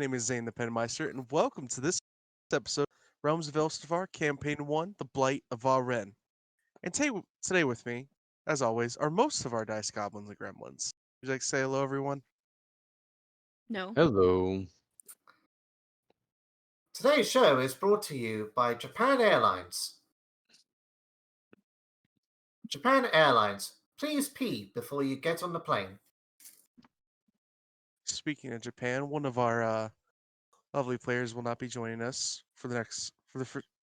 name is Zane the Penmeister, and welcome to this episode of Realms of Elstafar, Campaign 1, The Blight of Vah Ren. And today with me, as always, are most of our dice goblins and gremlins. Would you like to say hello, everyone? No. Hello. Today's show is brought to you by Japan Airlines. Japan Airlines, please pee before you get on the plane. Speaking of Japan, one of our lovely players will not be joining us for the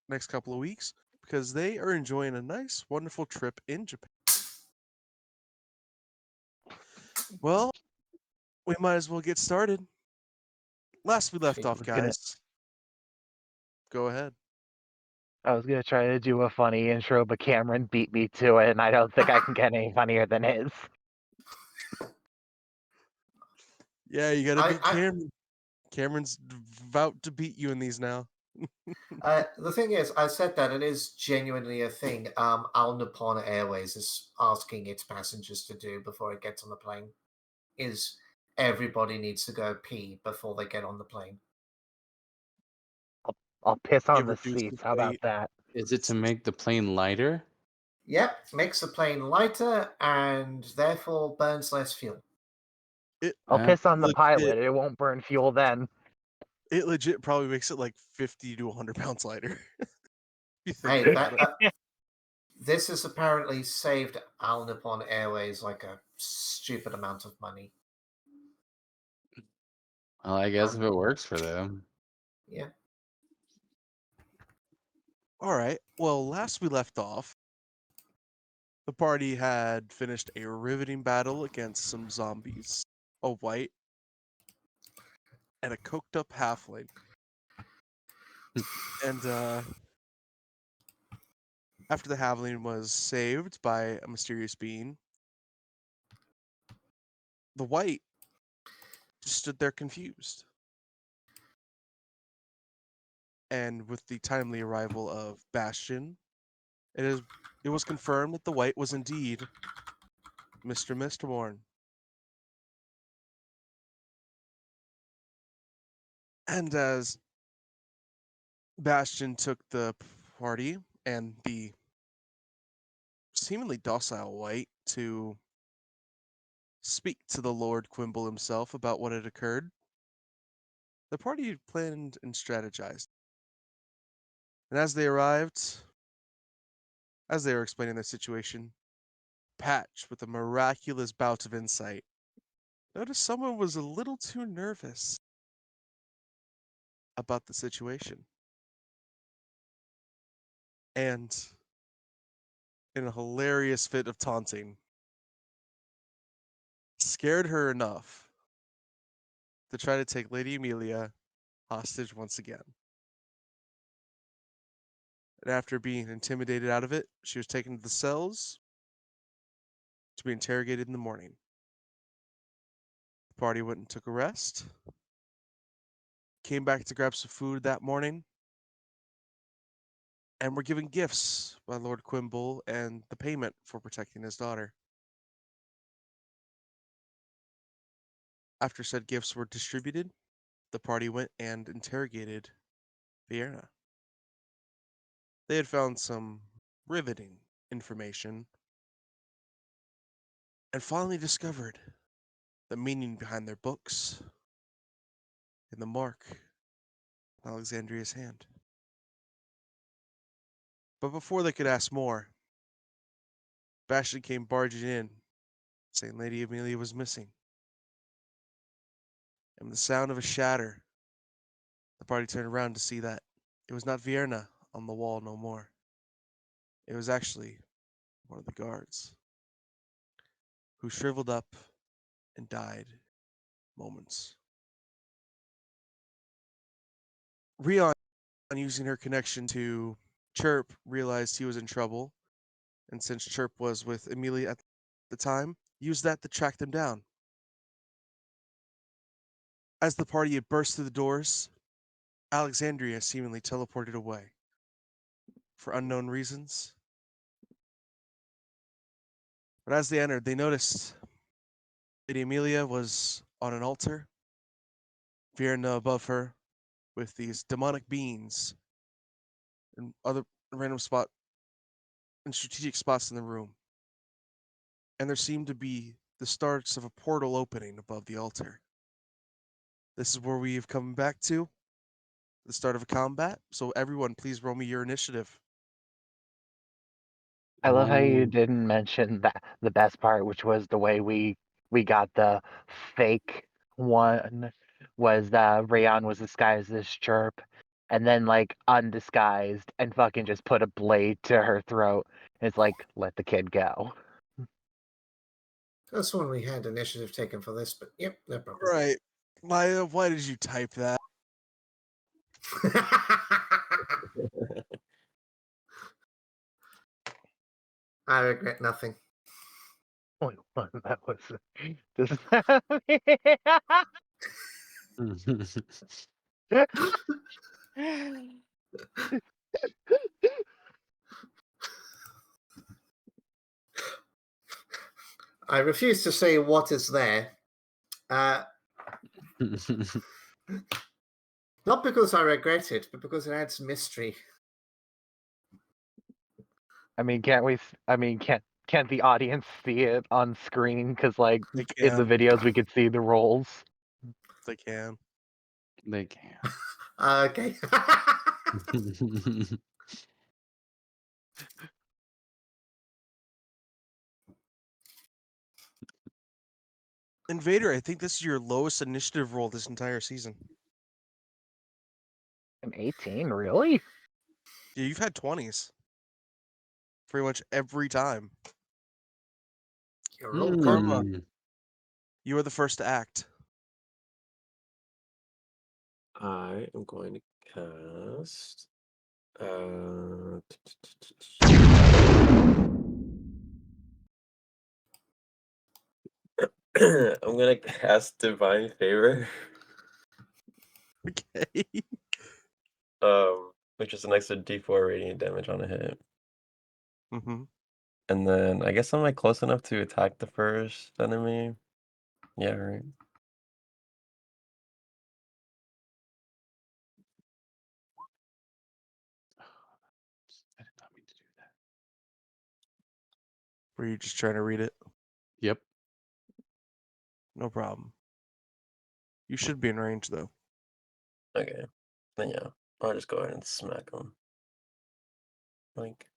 next couple of weeks because they are enjoying a nice, wonderful trip in Japan. Well, we might as well get started. Last we left off, guys. Go ahead. I was gonna try to do a funny intro, but Cameron beat me to it, and I don't think I can get any funnier than his. Yeah, you gotta beat I- Cameron. Cameron's about to beat you in these now. The thing is, I said that it is genuinely a thing. Al Nippon Airways is asking its passengers to do before it gets on the plane. Is everybody needs to go pee before they get on the plane? I'll piss on It the reduces seats. How about weight. that? Is it to make the plane lighter? Yep, makes the plane lighter and therefore burns less fuel. I'll piss on the legit- pilot. It won't burn fuel then. It legit probably makes it like 50 to 100 pounds lighter. You think Hey, about it. this has apparently saved Al Nippon Airways like a stupid amount of money. Well, I guess if it works for them. Yeah. All right. Well, last we left off, the party had finished a riveting battle against some zombies, a white, and a coked up halfling. And after the halfling was saved by a mysterious being, the white just stood there confused. And with the timely arrival of Bastion, it was confirmed that the white was indeed Mr. Mistborn. And as Bastion took the party and the seemingly docile white to speak to the Lord Quimble himself about what had occurred, the party planned and strategized. And as they arrived, as they were explaining their situation, Patch, with a miraculous bout of insight, noticed someone was a little too nervous about the situation. And in a hilarious fit of taunting, scared her enough to try to take Lady Amelia hostage once again. And after being intimidated out of it, she was taken to the cells to be interrogated in the morning. The party went and took a rest, came back to grab some food that morning, and were given gifts by Lord Quimble and the payment for protecting his daughter. After said gifts were distributed, the party went and interrogated Vierna. They had found some riveting information and finally discovered the meaning behind their books and the mark on Alexandria's hand. But before they could ask more, Bastion came barging in, saying Lady Amelia was missing. And with the sound of a shatter, the party turned around to see that it was not Vierna on the wall no more. It was actually one of the guards, who shriveled up and died moments. Rion, using her connection to Chirp, realized he was in trouble, and since Chirp was with Amelia at the time, used that to track them down. As the party had burst through the doors, Alexandria seemingly teleported away. For unknown reasons. But as they entered, they noticed Lady Amelia was on an altar, Vierna above her with these demonic beings and other random spot and strategic spots in the room. And there seem to be the starts of a portal opening above the altar. This is where we have come back to, the start of a combat. So everyone, please roll me your initiative. I love how you Ooh. didn't mention that the best part, which was the way we got the fake one, was Rayon was disguised as Chirp, and then like undisguised and fucking just put a blade to her throat. It's like, let the kid go. That's when we had initiative taken for this, but yep, no problem. Right. Why did you type that? I regret nothing. Only one that was just I refuse to say what is there. Not because I regret it, but because it adds mystery. I mean, can't we? I mean, can't the audience see it on screen? Because like They in the can. videos, we could see the rolls. They can. They can. Okay. Invader, I think this is your lowest initiative roll this entire season. I'm 18, really? Yeah, you've had 20s. Pretty much every time. Your roll Karma. Hmm. You are the first to act. I am going to cast. I'm gonna cast Divine Favor, Okay. which is an extra D4 radiant damage on a hit. Mm-hmm. And then I guess I'm like close enough to attack the first enemy. Yeah, right. I did not mean to do that. Were you just trying to read it? Yep. No problem. You should be in range though. Okay. Then yeah, I'll just go ahead and smack him. Like,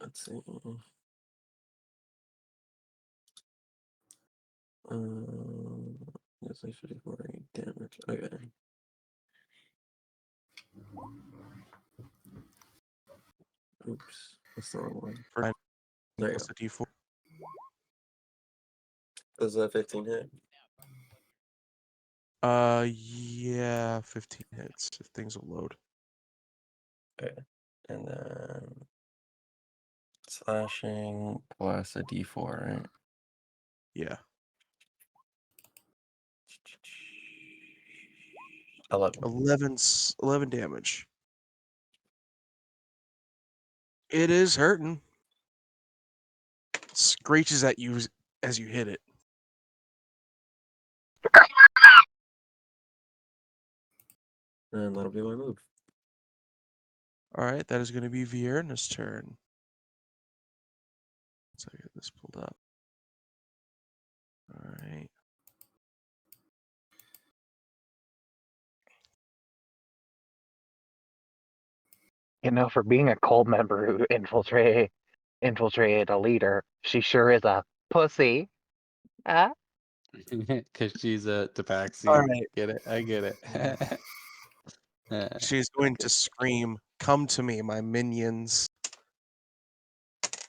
let's see. Yes, I should do 4 damage. Okay. Oops, that's the wrong one. For 9 There you plus go. a D4. Does that 15 hit? Yeah, 15 hits if things will load. Okay. And then slashing plus a D4, right? Yeah. 11. 11 damage. It is hurting. Screeches at you as you hit it. And that'll be my move. Alright, that is going to be Vierna's turn. Let's get this pulled up. Alright. You know, for being a cult member who infiltrated a leader, she sure is a pussy. Ah. Because she's a tabaxi. Alright. Get it? I get it. She's going to scream, "Come to me, my minions."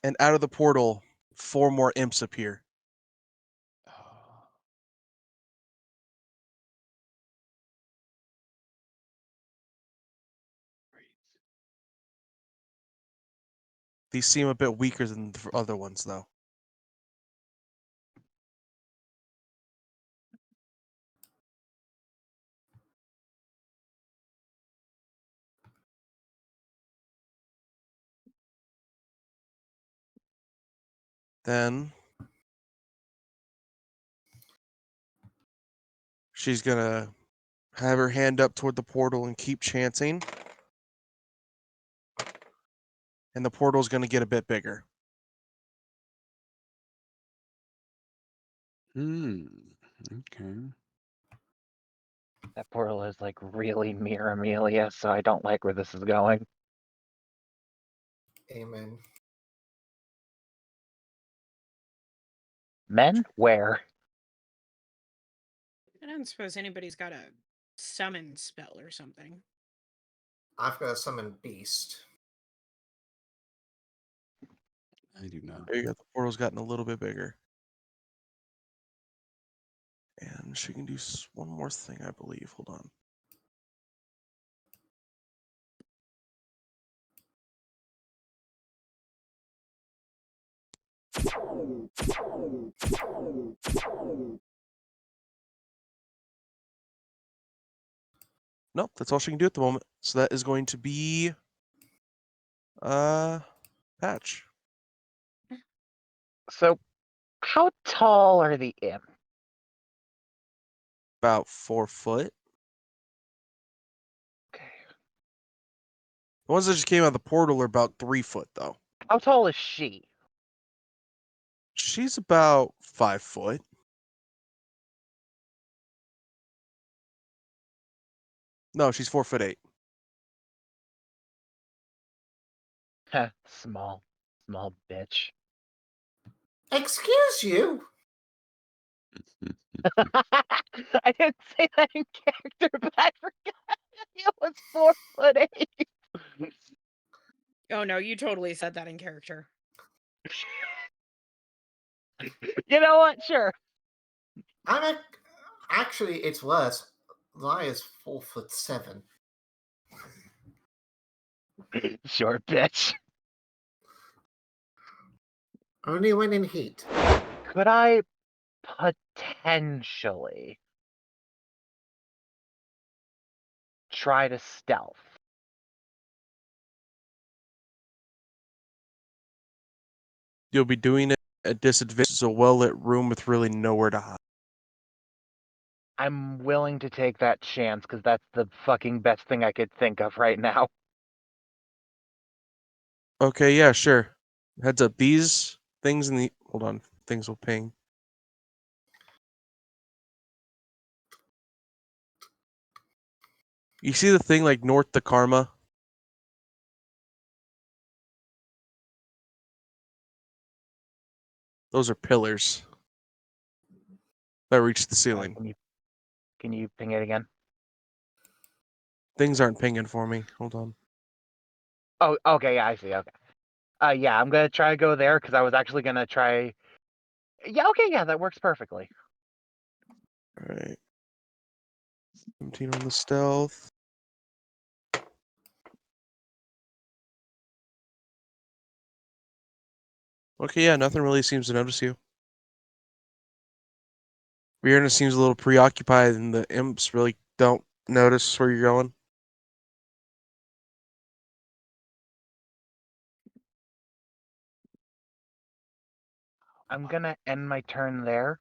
And out of the portal, 4 more imps appear. Oh, great. These seem a bit weaker than the other ones, though. Then She's gonna have her hand up toward the portal and keep chanting. And the portal's gonna get a bit bigger. Okay. That portal is like really near Amelia, so I don't like where this is going. Amen. Men? Where? I don't suppose anybody's got a summon spell or something. I've got a summon beast. I do not. There you go. The portal's gotten a little bit bigger. And she can do one more thing, I believe. Hold on. Nope, that's all she can do at the moment. So that is going to be Patch. So, how tall are the imps? About 4 foot. Okay. The ones that just came out of the portal are about 3 foot, though. How tall is she? She's about 5 foot. No, she's 4'8". Heh, small bitch. Excuse you. I didn't say that in character, but I forgot it was 4'8". Oh no, you totally said that in character. You know what? Sure. Actually, it's worse. Lia's 4'7". Sure, bitch. Only when in heat. Could I potentially try to stealth? You'll be doing it at disadvantage. It's a well-lit room with really nowhere to hide. I'm willing to take that chance because that's the fucking best thing I could think of right now. Okay, yeah, sure. Heads up. These things in the... Hold on. Things will ping. You see the thing like north to Karma? Those are pillars that reach the ceiling. Can you ping it again? Things aren't pinging for me. Hold on. Oh, okay, yeah, I see. Okay. Yeah, I'm gonna try to go there because I was actually gonna try. Yeah, okay, yeah, that works perfectly. All right. 17 on the stealth. Okay, yeah, nothing really seems to notice you. Vierna seems a little preoccupied, and the imps really don't notice where you're going. I'm gonna end my turn there.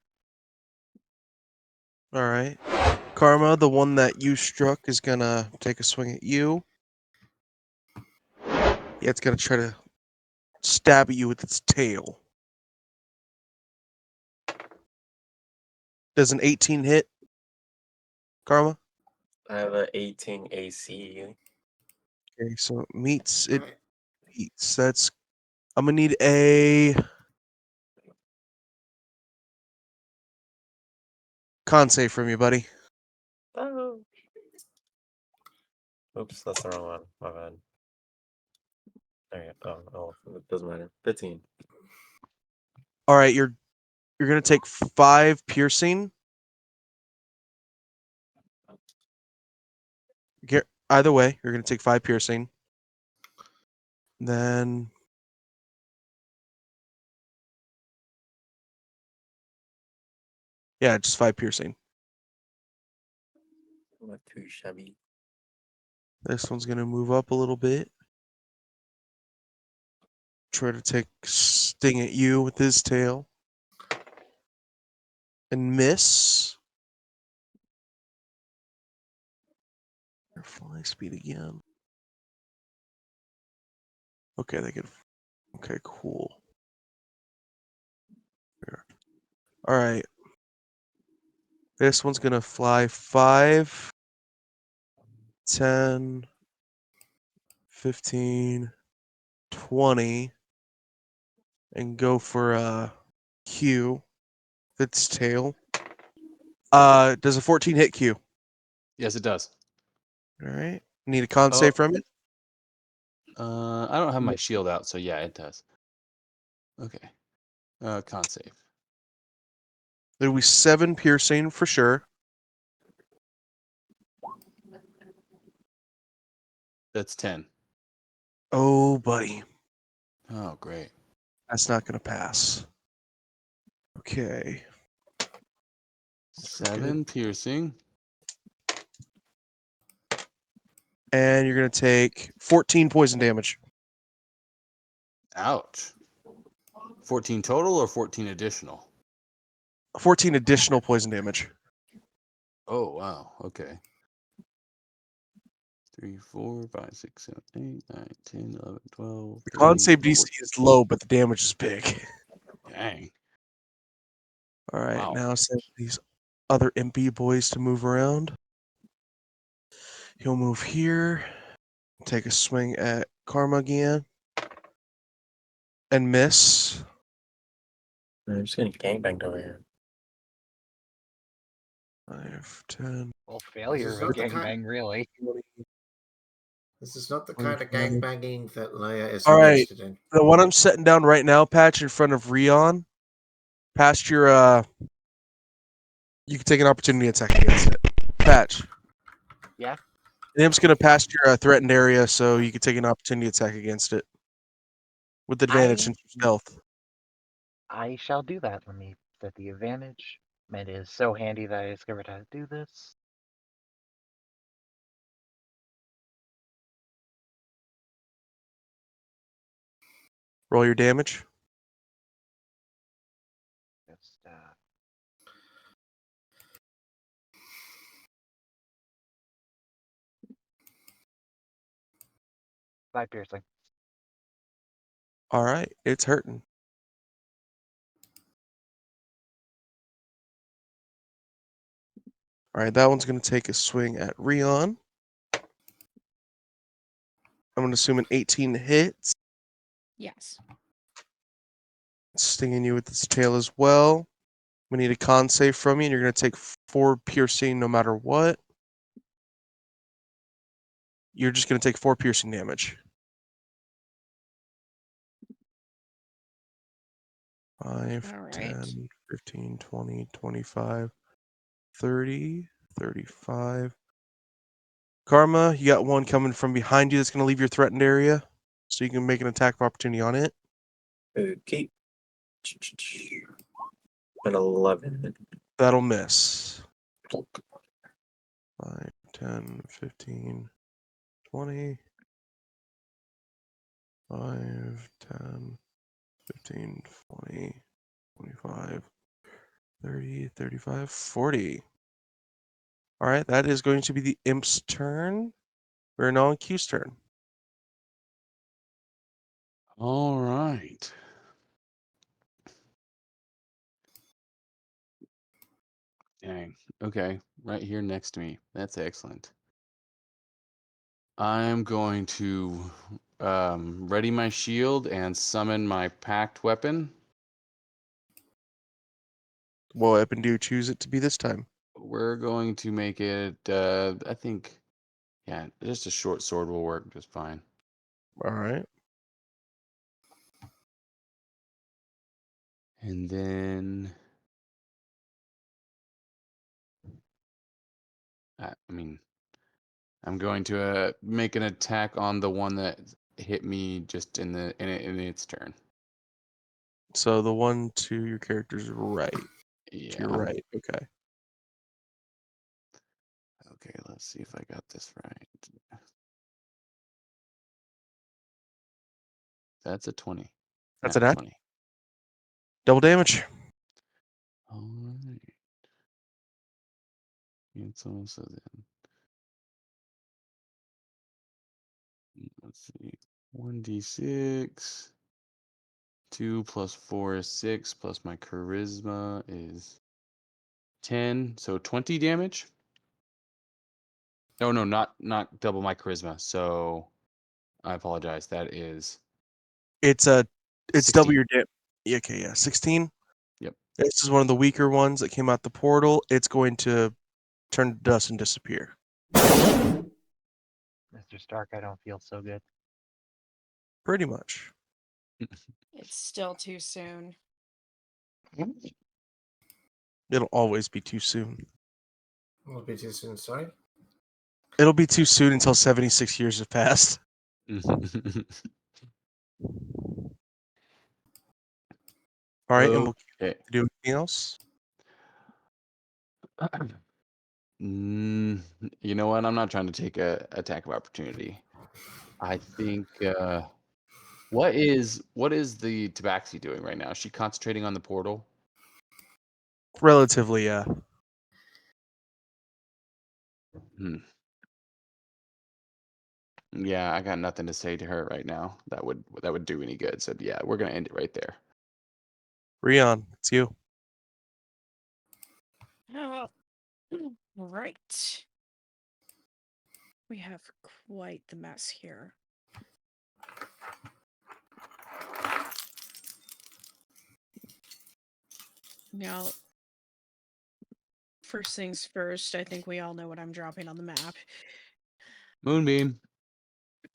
All right. Karma, the one that you struck, is gonna take a swing at you. Yeah, it's gonna try to stab at you with its tail. Does an 18 hit, Karma? I have a 18 AC. Okay, so it meets. It Alright. meets. That's. I'm gonna need a con save from you, buddy. Oh. Oops, that's the wrong one. My bad. There you go. Oh, it doesn't matter. 15. All right, you're gonna take 5 piercing. Either way, you're gonna take 5 piercing. Then yeah, just 5 piercing. Not too shabby. This one's gonna move up a little bit. Try to take sting at you with his tail. And miss. Their fly speed again. Okay, they can. Okay, cool. Here. All right. This one's gonna fly 5, 10, 15, 20, and go for a Q. Its tail. Does a 14 hit Q? Yes, it does. All right. Need a con save from it. I don't have my shield out, so yeah, it does. Okay. Con save. There'll be 7 piercing for sure. That's 10. Oh, buddy, Oh, great. that's not gonna pass. Okay. 7 piercing. And you're gonna take 14 poison damage. Ouch. 14 total or 14 additional? 14 additional poison damage. Oh, wow. Okay. 3, 4, 5, 6, 7, 8, 9, 10, 11, 12. The con 13, save DC 14. is low, but the damage is big. Dang. All right, Wow. now send these other MP boys to move around. He'll move here, take a swing at Karma again, and miss. I'm just getting gangbanged over here. 5, 10, Well, failure is of not the kind- gangbang, really. 20. This is not the kind of 25. gangbanging that Leia is All right. interested in. The one I'm setting down right now, Patch, in front of Rion, past your, you can take an opportunity attack against it. Patch. Yeah. Nim's gonna pass your threatened area, so you can take an opportunity attack against it. With advantage since you're stealth. I shall do that. Let me set the advantage. It is so handy that I discovered how to do this. Roll your damage. Just, 5 piercing. All right, it's hurting. All right, that one's going to take a swing at Rion. I'm going to assume an 18 hits. Yes. Stinging you with its tail as well. We need a con save from you, and you're going to take 4 piercing no matter what. You're just going to take 4 piercing damage. 5, All right. 10, 15, 20, 25, 30, 35. Karma, you got one coming from behind you that's going to leave your threatened area, so you can make an attack of opportunity on it. Okay. An 11. That'll miss. 5, 10, 15, 20. 5, 10, 15, 20, 25, 30, 35, 40. All right, that is going to be the imp's turn. We're now on Q's turn. All right. Dang. Okay. Right here next to me. That's excellent. I'm going to ready my shield and summon my packed weapon. What weapon do you choose it to be this time? We're going to make it, I think, yeah, just a short sword will work just fine. All right. And then, I mean, I'm going to make an attack on the one that hit me just in its turn. So the one to your character's right. To your Yeah. right. Okay. Okay, let's see if I got this right. That's a 20. That's Nat an 20. double damage. All right. Cancel, so then Let's see. 1d6. 2 plus 4 is 6, plus my charisma is 10, so 20 damage. No, not double my charisma. So I apologize. That is It's it's double 16. your dip. Okay, yeah, 16. Yep. This is one of the weaker ones that came out the portal. It's going to turn to dust and disappear. Mr. Stark, I don't feel so good. Pretty much. It's still too soon. It'll always be too soon. Will be too soon. Sorry. It'll be too soon until 76 years have passed. All right, and we'll Okay. do anything else. You know what? I'm not trying to take a attack of opportunity. I think what is the Tabaxi doing right now? Is she concentrating on the portal? Relatively, yeah. Yeah, I got nothing to say to her right now. That would do any good. So yeah, we're gonna end it right there. Rion, it's you. Oh, right. We have quite the mess here. Now, first things first, I think we all know what I'm dropping on the map. Moonbeam.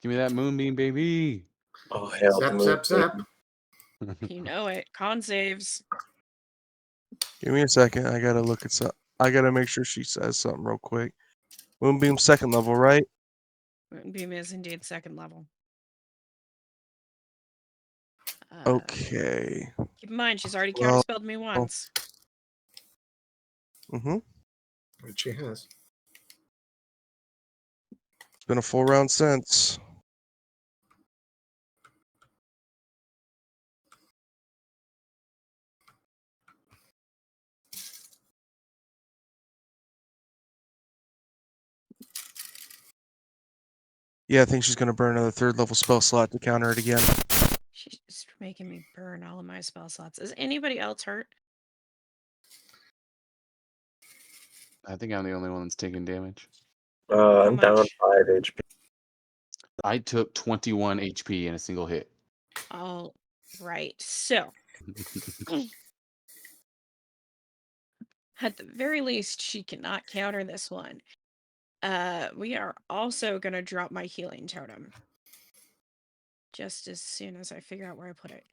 Give me that moonbeam, baby. Oh, hell. Zap, zap, zap. You know it. Con saves. Give me a second. I gotta look at some. I gotta make sure she says something real quick. Moonbeam 2nd level, right? Moonbeam is indeed 2nd level. Okay. Keep in mind, she's already Well, counterspelled me once. Mm-hmm. Which she has. It's been a full round since. Yeah, I think she's gonna burn another 3rd level spell slot to counter it again. She's just making me burn all of my spell slots. Is anybody else hurt? I think I'm the only one that's taking damage. I'm down much? 5 HP. I took 21 HP in a single hit. All right. So, at the very least, she cannot counter this one. We are also going to drop my healing totem. Just as soon as I figure out where I put it.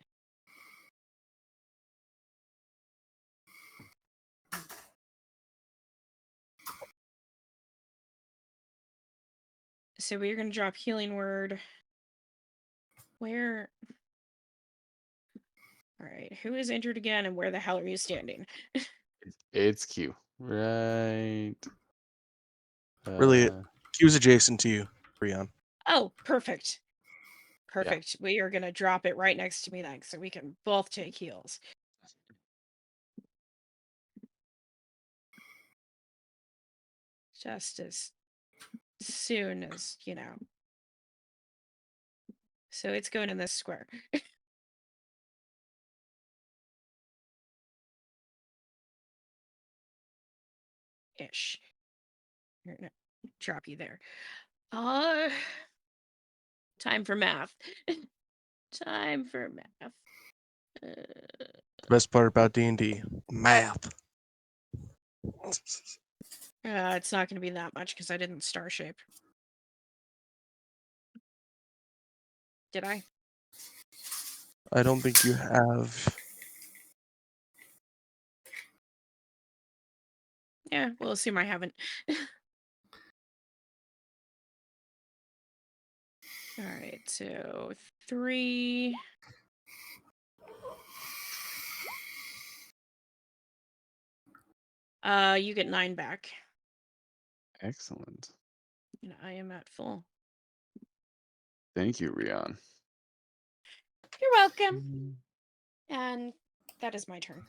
So we're going to drop healing word. Where? All right. Who is injured again and where the hell are you standing? It's Q. Right. Really, Q was adjacent to you, Rion. Oh, perfect. Perfect. We are going to drop it right next to me then so we can both take heals. Just as soon as, you know. So it's going in this square. Ish. Here, no, drop you there. Time for math. Time for math. The best part about D&D, math. It's not going to be that much because I didn't star shape. Did I? I don't think you have. Yeah, we'll assume I haven't. All right, so 3. You get 9 back. Excellent. And I am at full. Thank you, Rion. You're welcome. And that is my turn.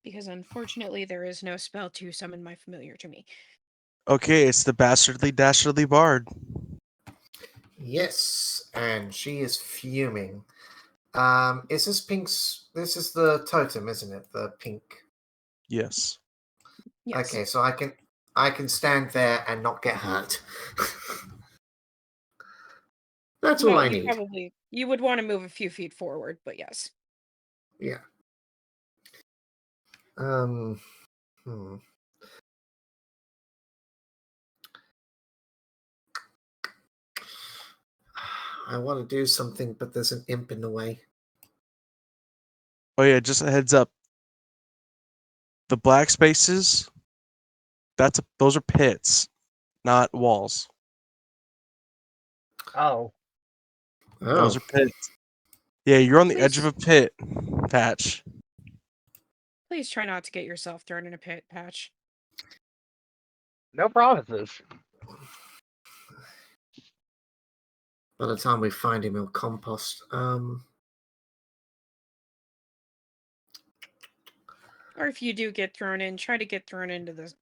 Because unfortunately, there is no spell to summon my familiar to me. Okay, it's the Bastardly Dastardly Bard. Yes, and she is fuming. Is this Pink's? This is the totem, isn't it? The pink. Yes. Yes. Okay, so I can stand there and not get hurt. That's all No, I you need. probably you would want to move a few feet forward, but yes. Yeah. Hmm. I want to do something, but there's an imp in the way. Oh yeah, just a heads up. The black spaces, those are pits, not walls. Oh, Those Oh, are pits. Yeah, you're on the edge of Please, a pit, Patch. please try not to get yourself thrown in a pit, Patch. no promises. by the time we find him, he'll compost. Or if you do get thrown in, try to get thrown into the.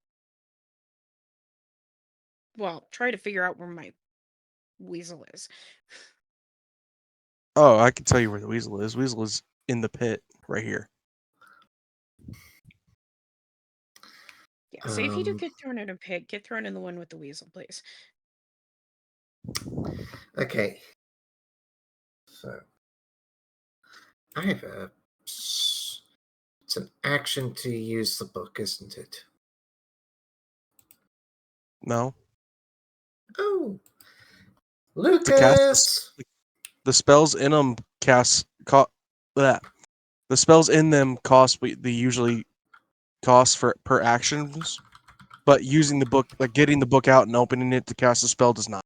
Well, try to figure out where my weasel is. Oh, I can tell you where the weasel is. Weasel is in the pit right here. Yeah, so if you do Um, get thrown in a pit, get thrown in the one with the weasel, please. okay. So I have a. It's an action to use the book, isn't it? No, Oh, to cast Lucas. the spells in them that. The spells in them cost they usually cost for per actions, but using the book, like getting the book out and opening it to cast a spell, does not.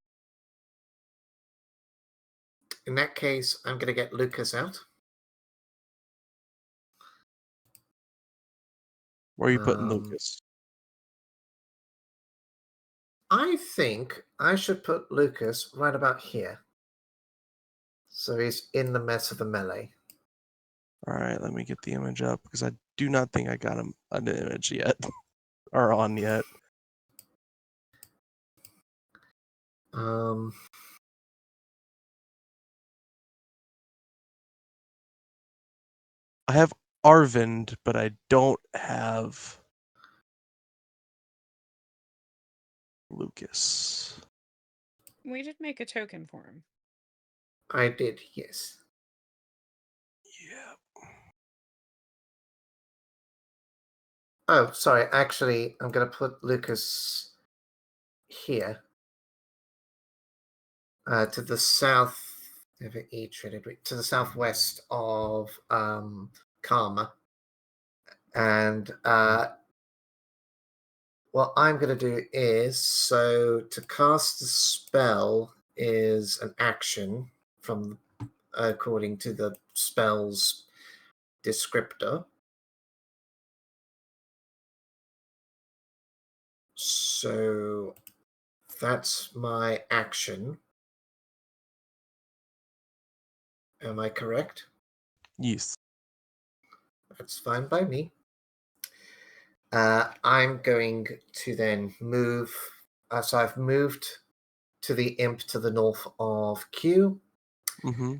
In that case, I'm going to get Lucas out. Where are you putting Um, Lucas? I think I should put Lucas right about here. So he's in the mess of the melee. All right, let me get the image up because I do not think I got him an image yet or on yet. Um, I have Arvind, but I don't have Lucas. We did make a token for him. I did, yes. Yeah. Oh, sorry. Actually, I'm going to put Lucas here. To the south. To the southwest of Karma. And what I'm going to do is, so to cast the spell is an action from according to the spell's descriptor. So that's my action. Am I correct? Yes. That's fine by me. I'm going to then move. So I've moved to the imp to the north of Q. Mm-hmm.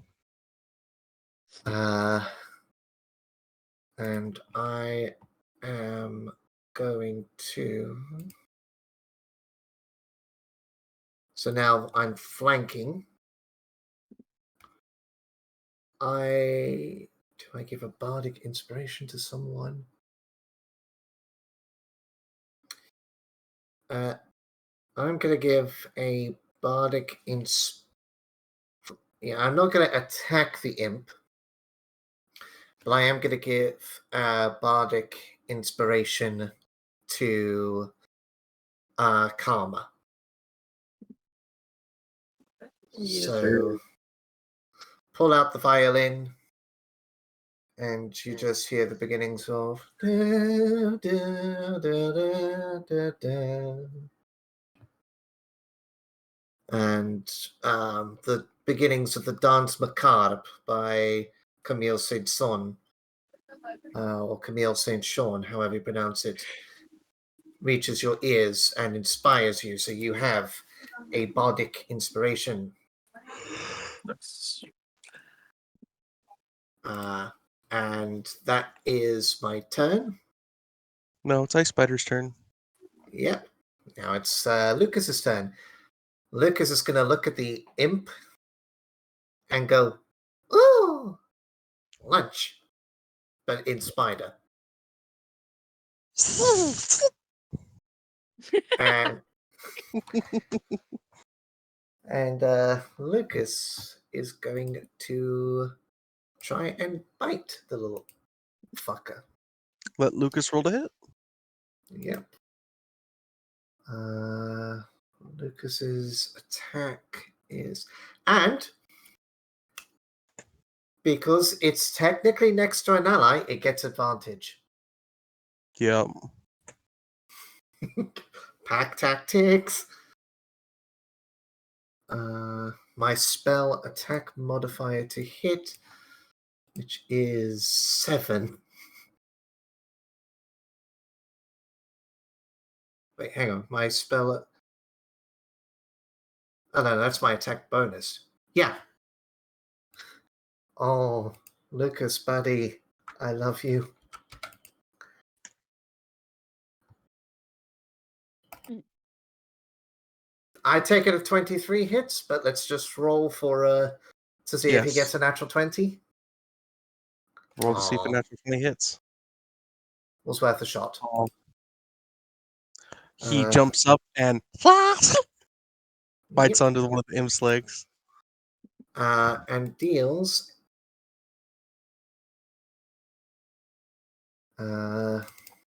And I am going to. So now I'm flanking. Do I give a bardic inspiration to someone? I'm going to give a bardic Yeah, I'm not going to attack the imp, but I am going to give bardic inspiration to Karma. Yes, So sir. pull out the violin, and you just hear the beginnings of. Da, da, da, da, da, da. And the beginnings of the Dance Macabre by Camille Saint-Saëns, or Camille Saint-Saëns, however you pronounce it, reaches your ears and inspires you. So you have a bardic inspiration Nice. And that is my turn. No, it's Ice Spider's turn. Yep. Now it's Lucas's turn. Lucas is going to look at the imp and go, "Ooh, lunch," but in spider. And Lucas is going to try and bite the little fucker. Let Lucas roll to hit. Yep. Lucas's attack is, and because it's technically next to an ally, it gets advantage. Yep. Pack tactics. My spell attack modifier to hit, which is 7. Wait, hang on. My spell. Oh no, that's my attack bonus. Yeah. Oh, Lucas, buddy, I love you. I take it of 23 hits, but let's just roll for to see if he Yes. gets a natural 20. Roll to see if Aw. it naturally 20 hits. Was worth a shot. He jumps up and bites Yep. onto one of the imp's legs. And deals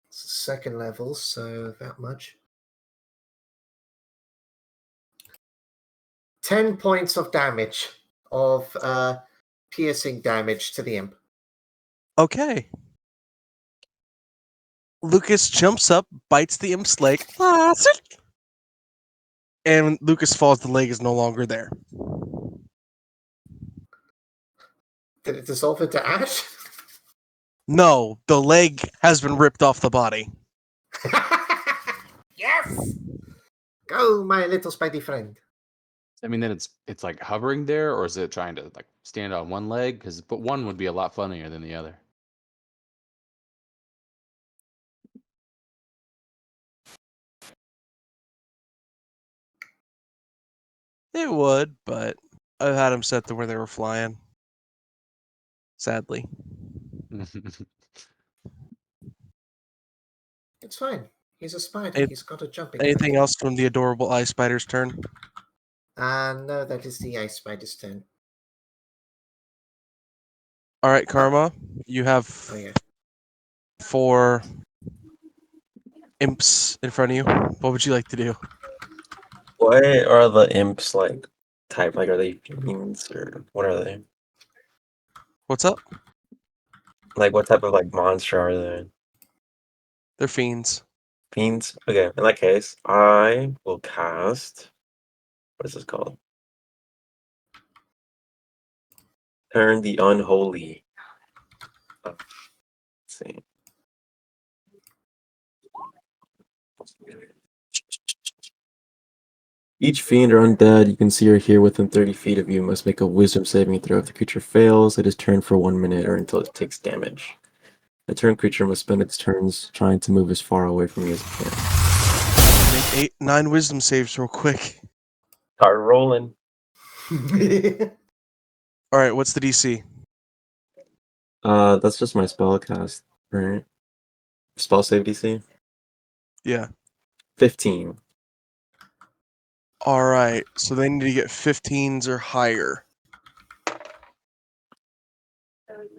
second level, so that much. 10 points of damage, of piercing damage to the imp. Okay. Lucas jumps up, bites the imp's leg, and when Lucas falls, the leg is no longer there. Did it dissolve into ash? No, the leg has been ripped off the body. Yes! Go, my little spidey friend. I mean, then it's like hovering there, or is it trying to like stand on one leg? But one would be a lot funnier than the other. It would, but I've had them set to where they were flying. Sadly. It's fine. He's a spider. It- He's got a jumping Anything ability. else from the adorable ice spider's turn? No, that is the ice spider's turn. All right, Karma, you have Oh, yeah. 4 imps in front of you. What would you like to do? What are the imps like type? Like, are they fiends or what are they? What's up? Like, what type of like monster are they? They're fiends. Fiends? Okay, in that case, I will cast. What is this called? Turn the Unholy. Let's see. Each fiend or undead you can see or hear within 30 feet of you must make a wisdom saving throw. If the creature fails, it is turned for 1 minute or until it takes damage. The turn creature must spend its turns trying to move as far away from you as it can. Make 9 wisdom saves real quick. Start rolling. All right, what's the DC? That's just my spell cast, right? Spell save DC? Yeah. 15. All right, so they need to get 15s or higher.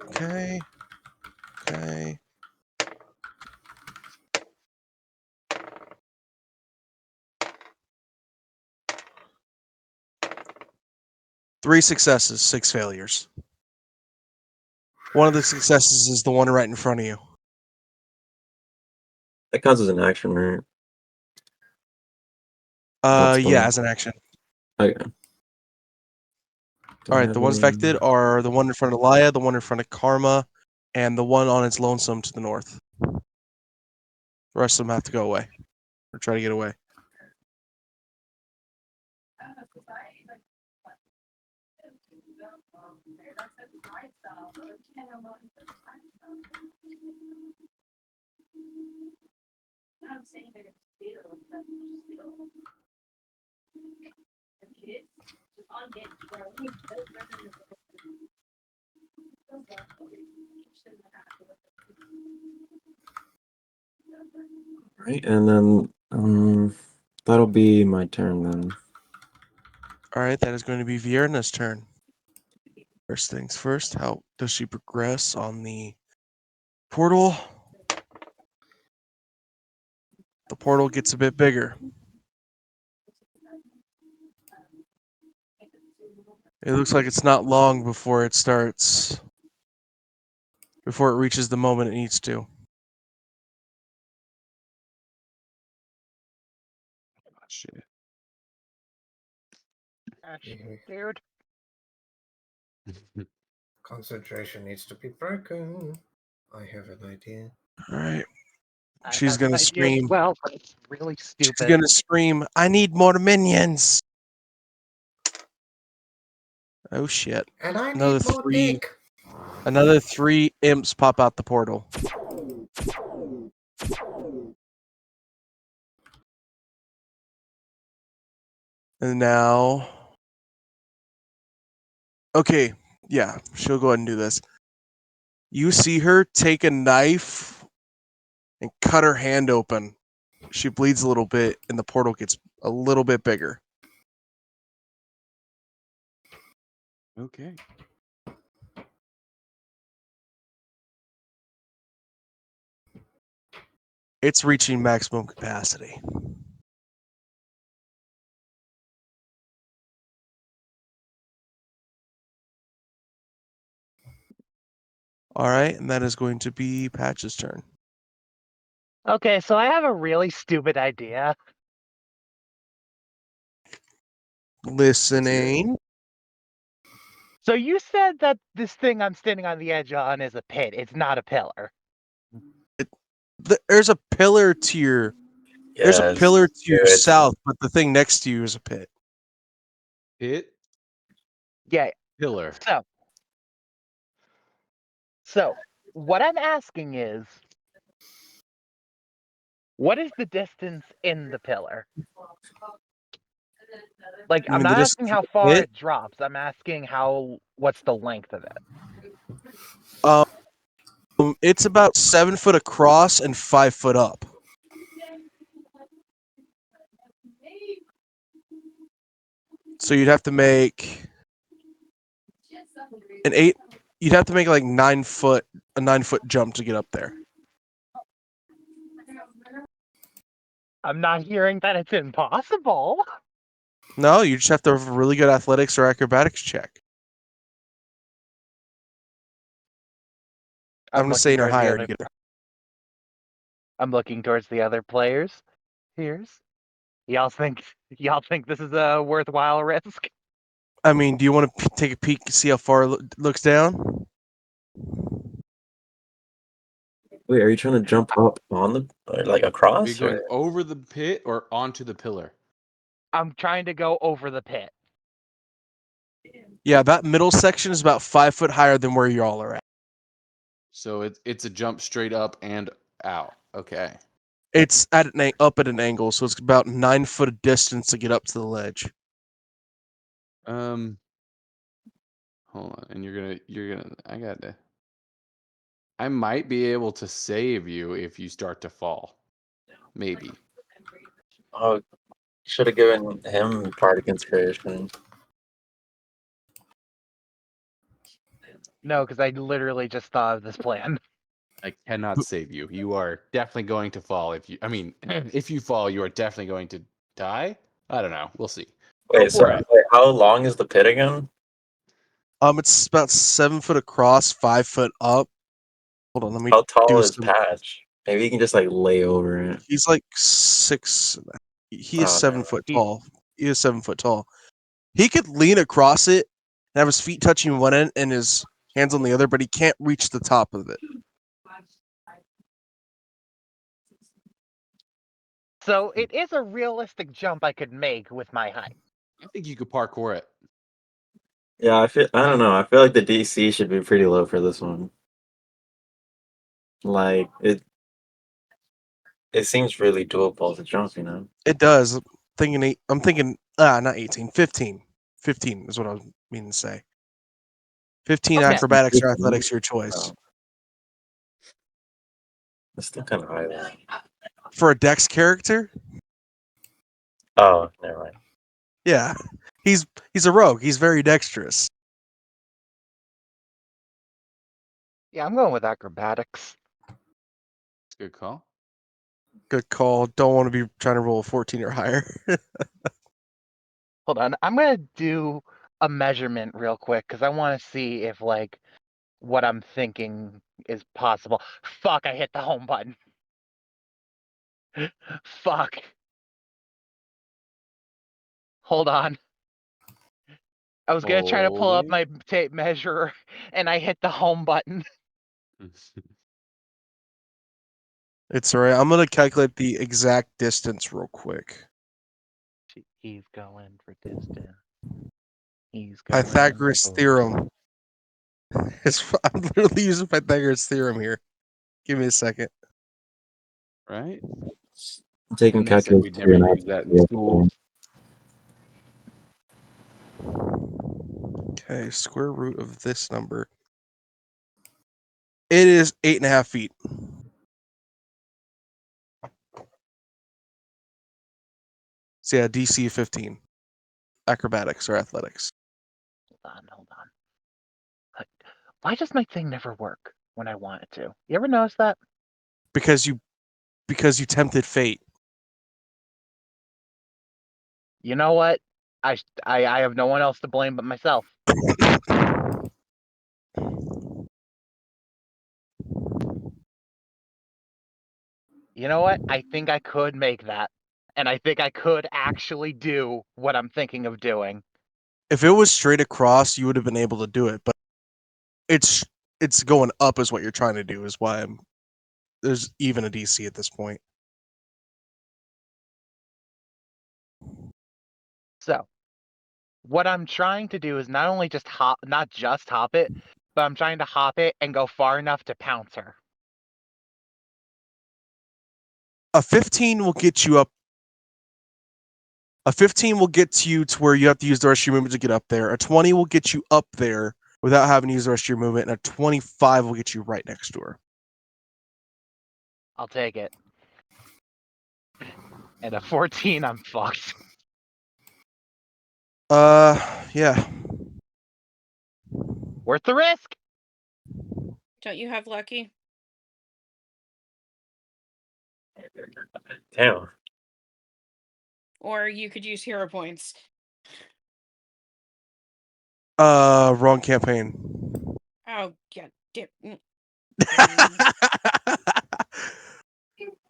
Okay. Okay. Three successes, 6 failures. One of the successes is the one right in front of you. That counts as an action, right? That's Yeah, fine. as an action. Okay. All right, the ones affected are the one in front of Laya, the one in front of Karma, and the one on its lonesome to the north. The rest of them have to go away, or try to get away. Right, and then that'll be my turn then. All right, that is going to be Vierna's turn. First things first, how does she progress on the portal? The portal gets a bit bigger. It looks like it's not long before it reaches the moment it needs to. Oh, shit. Gosh, Mhm. dude. Concentration needs to be broken. I have an idea. All right. I She's have an gonna idea as scream. well, but it's really She's stupid. gonna scream, "I need more minions!" Oh shit. And I Another need more three dick. another 3 imps pop out the portal. And now okay, yeah, she'll go ahead and do this. You see her take a knife and cut her hand open. She bleeds a little bit and the portal gets a little bit bigger. Okay. It's reaching maximum capacity. All right, and that is going to be Patch's turn. Okay, so I have a really stupid idea. Listening. So you said that this thing I'm standing on the edge on is a pit. It's not a pillar. There's a pillar to your south, but the thing next to you is a pit. Pit, Yeah. pillar. So what I'm asking is, what is the distance in the pillar? Like, You I'm mean the not distance asking to how the far pit? it drops. I'm asking what's the length of it. It's about 7 foot across and 5 foot up. So you'd have to make you'd have to make like a 9-foot jump to get up there. I'm not hearing that it's impossible. No, you just have to have a really good athletics or acrobatics check. I'm gonna say no higher to get it. I'm looking towards the other players. Here's. Y'all think this is a worthwhile risk? I mean, do you want to take a peek and see how far it looks down? Wait, are you trying to jump up on the like Are you across? going Or? over the pit or onto the pillar? I'm trying to go over the pit. Yeah, that middle section is about 5 foot higher than where y'all are at. So it's a jump straight up and out. Okay. It's at up at an angle, so it's about 9 foot of distance to get up to the ledge. Hold on, and I might be able to save you if you start to fall. Maybe. Oh, should have given him part of inspiration. No, because I literally just thought of this plan. I cannot save you. You are definitely going to fall if you fall, you are definitely going to die. I don't know. We'll see. Wait, for it. how long is the pit again? It's about 7 foot across, 5 foot up. Hold on, let me How tall do is some. Patch? Maybe you can just like lay over it. He's like 6. He is Oh, 7 no. foot tall. He is 7 foot tall. He could lean across it and have his feet touching one end and his hands on the other, but he can't reach the top of it. So it is a realistic jump I could make with my height. I think you could parkour it. Yeah, I don't know. I feel like the DC should be pretty low for this one. Like it seems really doable to jump, you know. It does. I'm thinking not 18, 15. 15 is what I was meaning to say. 15 Okay. acrobatics or 15? athletics, your choice. Oh, that's still kind of high though. For a dex character? Oh, never mind. Yeah. He's a rogue. He's very dexterous. Yeah, I'm going with acrobatics. Good call. Good call. Don't want to be trying to roll a 14 or higher. Hold on. I'm gonna do a measurement real quick because I want to see if like what I'm thinking is possible. Fuck! I hit the home button. Fuck. Hold on. I was gonna try to pull up Holding. my tape measure, and I hit the home button. It's all right. I'm going to calculate the exact distance real quick. He's going for distance. He's going Pythagoras for... theorem. I'm literally using Pythagoras theorem here. Give me a second. Right? I'm taking And they said calculus we'd 2 never and use that in school. Okay, square root of this number. It is 8.5 feet. So yeah, DC 15. Acrobatics or athletics. Hold on. Like, why does my thing never work when I want it to? You ever notice that? Because you tempted fate. You know what? I have no one else to blame but myself. You know what? I think I could make that. And I think I could actually do what I'm thinking of doing. If it was straight across, you would have been able to do it, but it's going up is what you're trying to do, is why there's even a DC at this point. So, what I'm trying to do is not only just not just hop it, but I'm trying to hop it and go far enough to pounce her. A 15 will get you up. A 15 will get you to where you have to use the rest of your movement to get up there. A 20 will get you up there without having to use the rest of your movement, and a 25 will get you right next to her. I'll take it. And a 14, I'm fucked. Yeah. Worth the risk. Don't you have lucky? Damn. Or you could use hero points. Wrong campaign. Oh, yeah.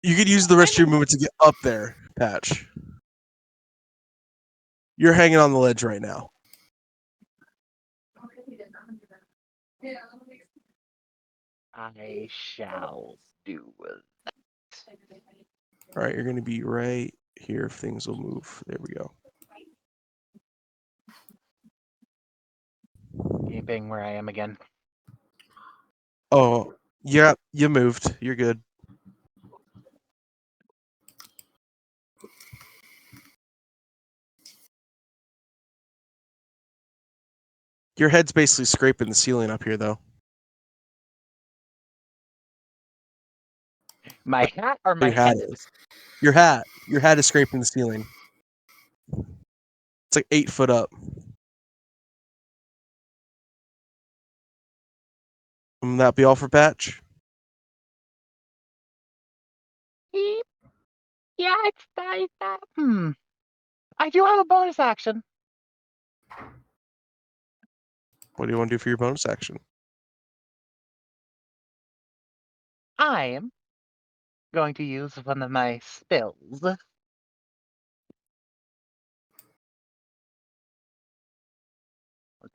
You could use the rest of your movement to get up there, Patch. You're hanging on the ledge right now. I shall do that. All right, you're going to be right here if things will move. There we go. Keeping where I am again. Oh, yeah, you moved. You're good. Your head's basically scraping the ceiling up here, though. My hat or my Your hat head? is. Your hat. Your hat is scraping the ceiling. It's like 8 foot up. Will that be all for Patch? Beep. Yeah, it's that. I do have a bonus action. What do you want to do for your bonus action? I'm going to use one of my spells. Let's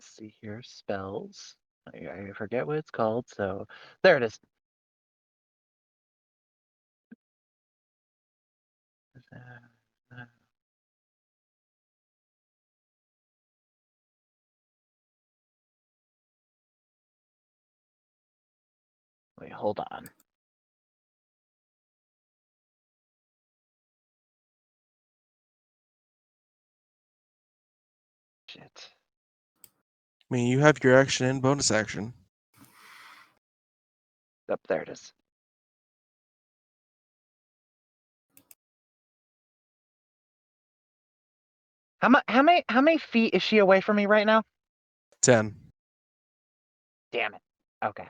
see here. Spells. I forget what it's called, so there it is. Wait, hold on. Shit. I mean, you have your action and bonus action. Up there it is. How many feet is she away from me right now? 10. Damn it. Okay.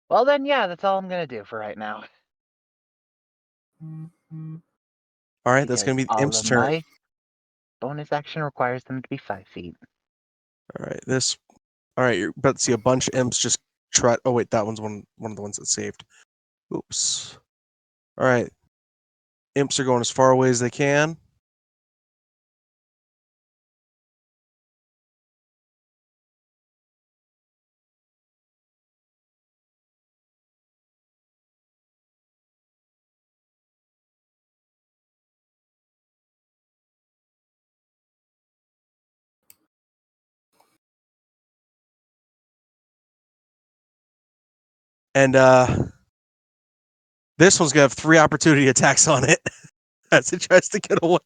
Well then, yeah, that's all I'm gonna do for right now. All right, that's Because going to be the all imp's of turn. my bonus action requires them to be 5 feet. All right, this. All right, you're about to see a bunch of imps just try. Oh wait, that one's one of the ones that saved. Oops. All right, imps are going as far away as they can. And this one's gonna have 3 opportunity attacks on it as it tries to get away.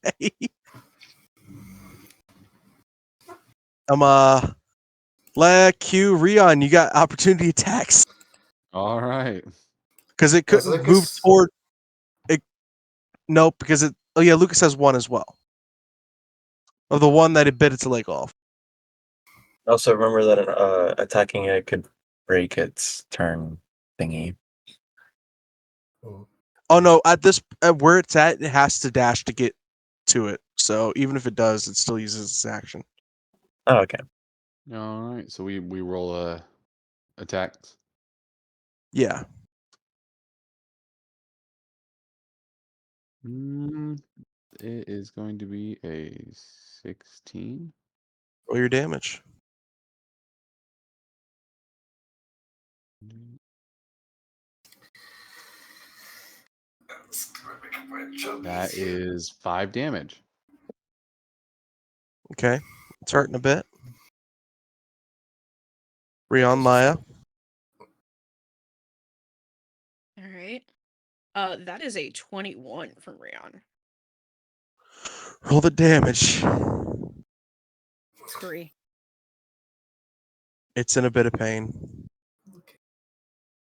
Let Q Rion, you got opportunity attacks All right. because it Does couldn't move Lucas- toward it. Nope, because it. Oh yeah, Lucas has 1 as well. Of the one that it bit its leg off. Also, remember that attacking it could break its turn thingy. Oh no, at where it's at, it has to dash to get to it. So even if it does, it still uses its action. Oh, okay. All right. So we roll attacks. Yeah. It is going to be a 16. Roll your damage. That is 5 damage. Okay. It's hurting a bit. Rion Maya. All right. That is a 21 from Rion. Roll the damage. 3. It's in a bit of pain.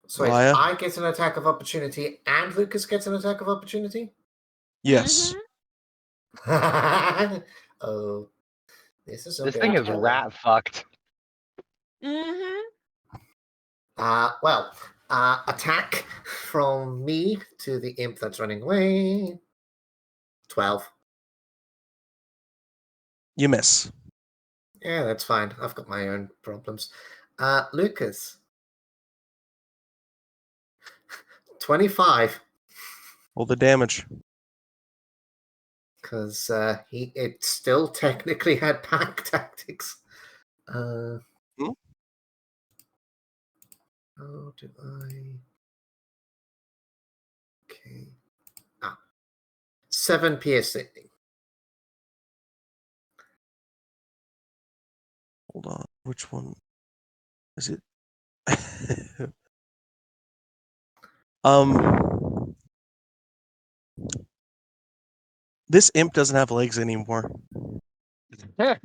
So wait, Maya? I get an attack of opportunity and Lucas gets an attack of opportunity? Yes. Oh, this is This thing is rat fucked. Well, attack from me to the imp that's running away. 12. You miss. Yeah, that's fine. I've got my own problems. Lucas. 25. Roll the damage. Because it still technically had pack tactics. How do I? Okay. 7 piercing. Hold on. Which one is it? This imp doesn't have legs anymore. Yes,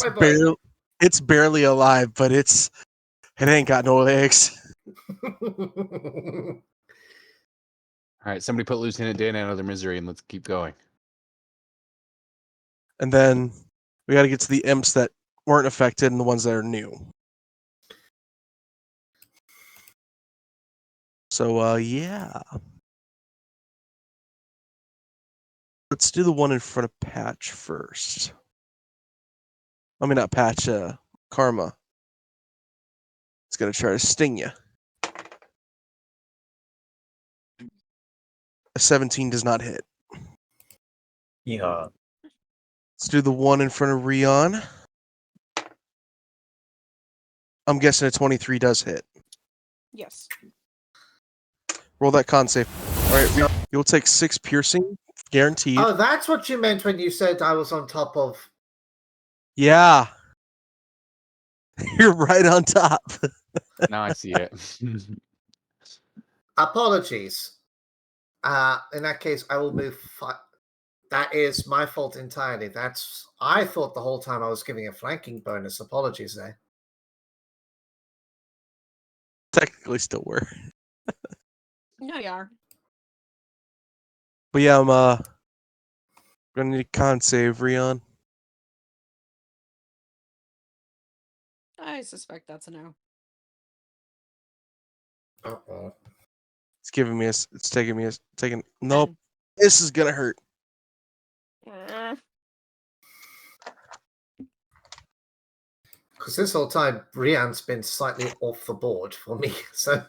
my boy. It's barely alive, but it ain't got no legs. All right. Somebody put Lieutenant Dan out of their misery and let's keep going. And then we got to get to the imps that weren't affected and the ones that are new. So, yeah. Let's do the one in front of Patch first. I mean, not Patch, Karma. It's going to try to sting you. A 17 does not hit. Yeah. Let's do the one in front of Rion. I'm guessing a 23 does hit. Yes. Roll that con save. All right, Rion, you'll take 6 piercing, guaranteed. Oh, that's what you meant when you said I was on top of. Yeah. You're right on top. Now I see it. Apologies. In that case, I will move. That is my fault entirely. I thought the whole time I was giving a flanking bonus. Apologies there. Technically still were. No, you are. But yeah, I'm gonna need a con save, Rion. I suspect that's a no. Uh-oh. It's giving me it's taking me nope. 10. This is gonna hurt. Because this whole time, Rian's been slightly off the board for me. So,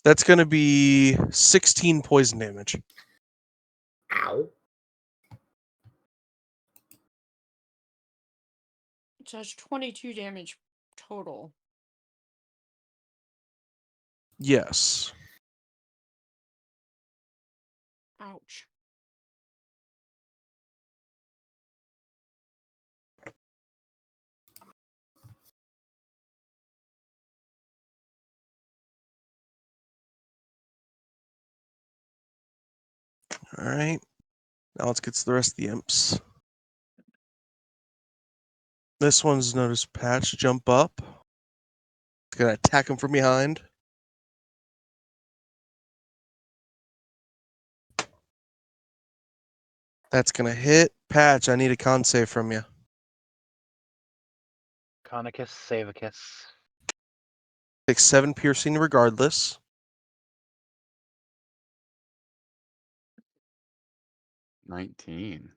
That's gonna be 16 poison damage. ow. It does 22 damage total. Yes. Ouch. Alright. Now let's get to the rest of the imps. This one's noticed Patch jump up. It's gonna attack him from behind. That's gonna hit. Patch, I need a con save from you. Conicus Savicus. Take 7 piercing regardless. $19.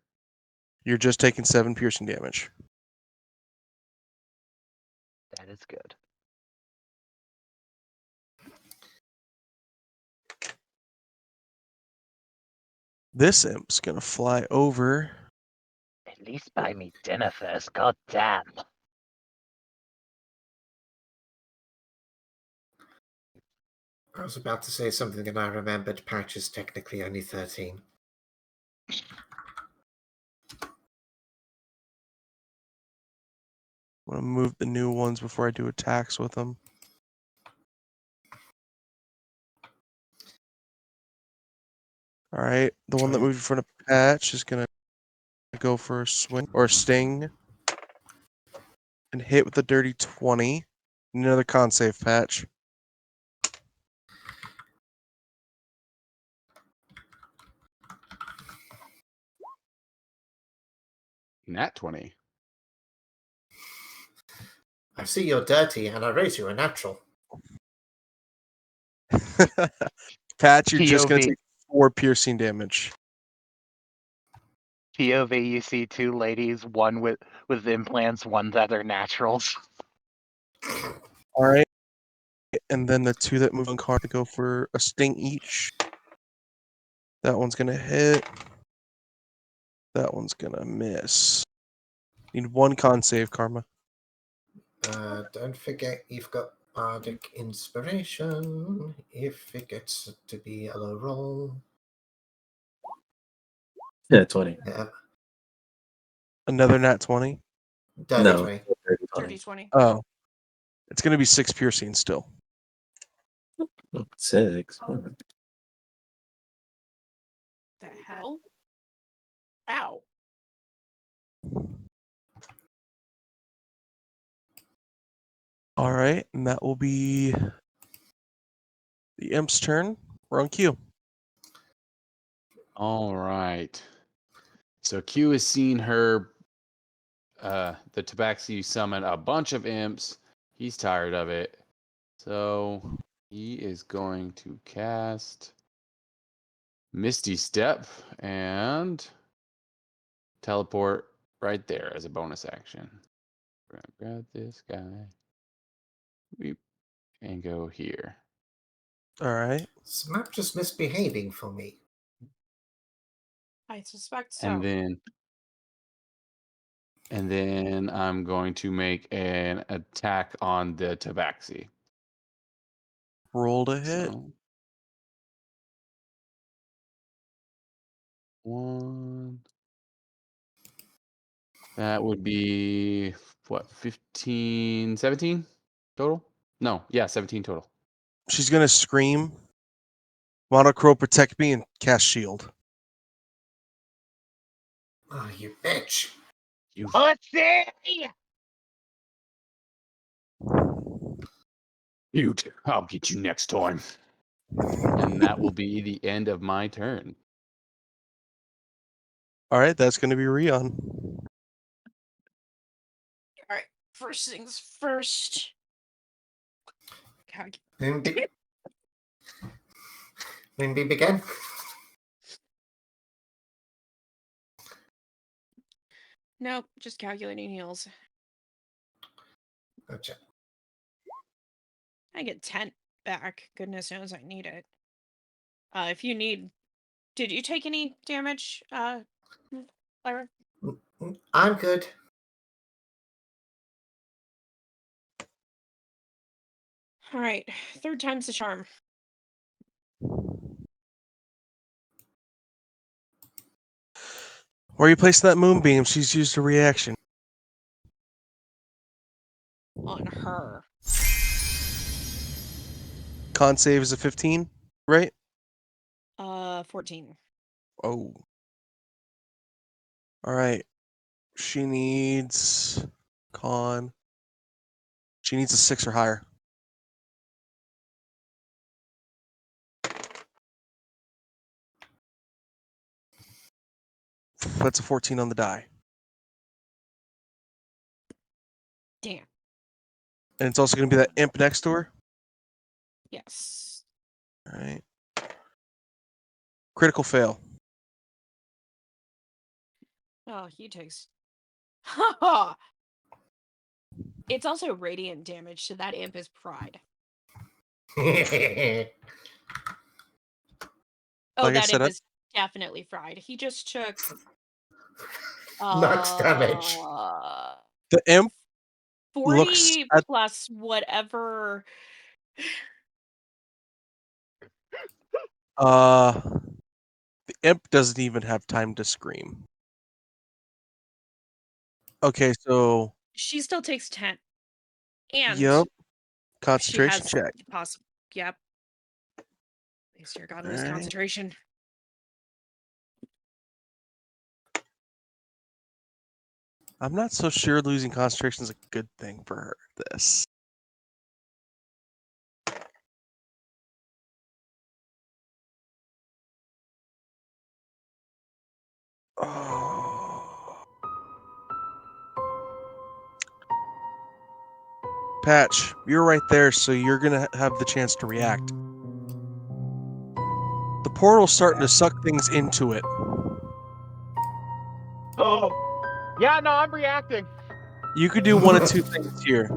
You're just taking 7 piercing damage. That is good. This imp's gonna fly over. At least buy me dinner first. God damn. I was about to say something and I remembered Patch is technically only 13. I'm gonna move the new ones before I do attacks with them. Alright, the one that moved in front of Patch is gonna go for a swing or a sting and hit with a dirty 20. Another con save, Patch. Nat 20. I see you're dirty and I raise you a natural. Patch, you're just gonna POV. take 4 piercing damage. POV, you see two ladies, one with implants, one that are naturals. Alright. And then the 2 that move on card to go for a sting each. That one's gonna hit. That one's gonna miss. Need 1 con save, Karma. Don't forget you've got Bardic Inspiration if it gets to be a low roll. Yeah, 20. Yeah, Another nat 20. dirty No. 20. 30 20. Oh. It's gonna be 6 piercing still. 6. The hell? Ow. Alright, and that will be the imp's turn. We're on Q. All right. So Q has seen her, the Tabaxi summon a bunch of imps. He's tired of it. So he is going to cast Misty Step and teleport right there as a bonus action. We're gonna grab this guy. Weep, and go here. Alright. Snap just misbehaving for me. I suspect so. And then I'm going to make an attack on the Tabaxi. Roll to hit. So 1. That would be what, 15, 17 total? No, yeah, 17 total. She's gonna scream, Monochrome protect me, and cast shield. Oh, you bitch. You Pussy! Cute. I'll get you next time. And that will be the end of my turn. All right, that's gonna be Rion. All right. First things first. Moonbeam again? Nope, just calculating heals. Gotcha. I get 10 back. Goodness knows I need it. If you need... Did you take any damage, Lyra? I'm good. All right. Third time's the charm. Where are you placing that moonbeam? She's used a reaction. On her. Con save is a 15, right? 14. Oh. All right. She needs con. She needs a 6 or higher. That's a 14 on the die. Damn. And it's also going to be that imp next to her. Yes. All right. Critical fail. Oh, he takes... Ha ha! It's also radiant damage, so that imp is pride. Oh, Like I that said, imp is definitely fried. He just took... Max damage. the imp 40 at- plus whatever... the imp doesn't even have time to scream. Okay, so She still takes 10. And yep. she Concentration has check. possible... Yep. At least you're gonna lose Alright. concentration. I'm not so sure losing concentration is a good thing for her. This. Oh. Patch, you're right there, so you're gonna have the chance to react. The portal's starting to suck things into it. Oh. Yeah, no, I'm reacting. You could do one of two things here.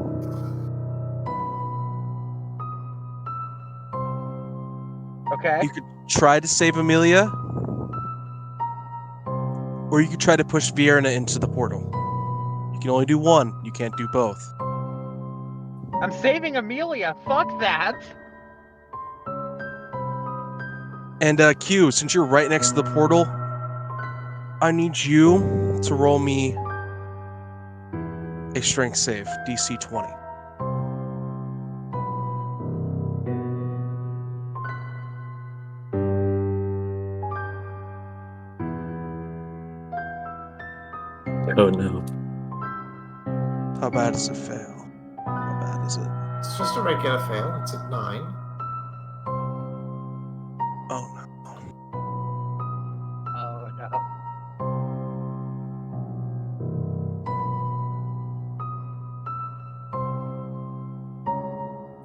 Okay. You could try to save Amelia, or you could try to push Vierna into the portal. You can only do one. You can't do both. I'm saving Amelia. Fuck that. And Q, since you're right next to the portal, I need you to roll me a strength save, DC 20. Oh no. How bad does it fail? How bad is it? It's just a regular fail. It's at 9. Oh no. Oh no.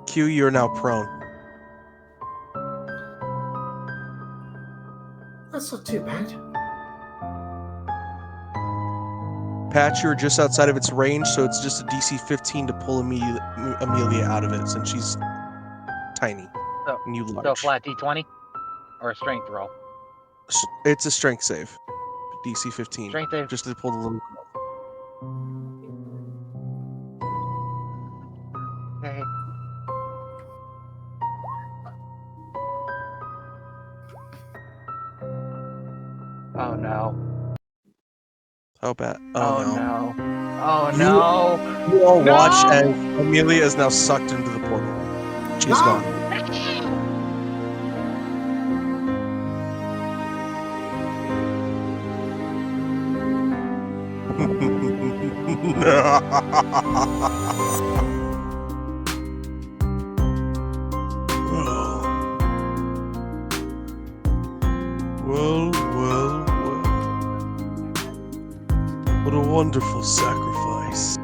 Q, you're now prone. That's not too bad. Patch, you're just outside of its range, so it's just a DC 15 to pull Amelia out of it, since she's tiny So, and you so large. flat D20 or a strength roll. It's a strength save, DC 15, Strength save. just to pull the little. Okay. Oh no. How bad? Oh Oh no. no. Oh no! You all watch No! as Amelia is now sucked into the portal. She's No! gone. Well, well, well. What a wonderful sacrifice.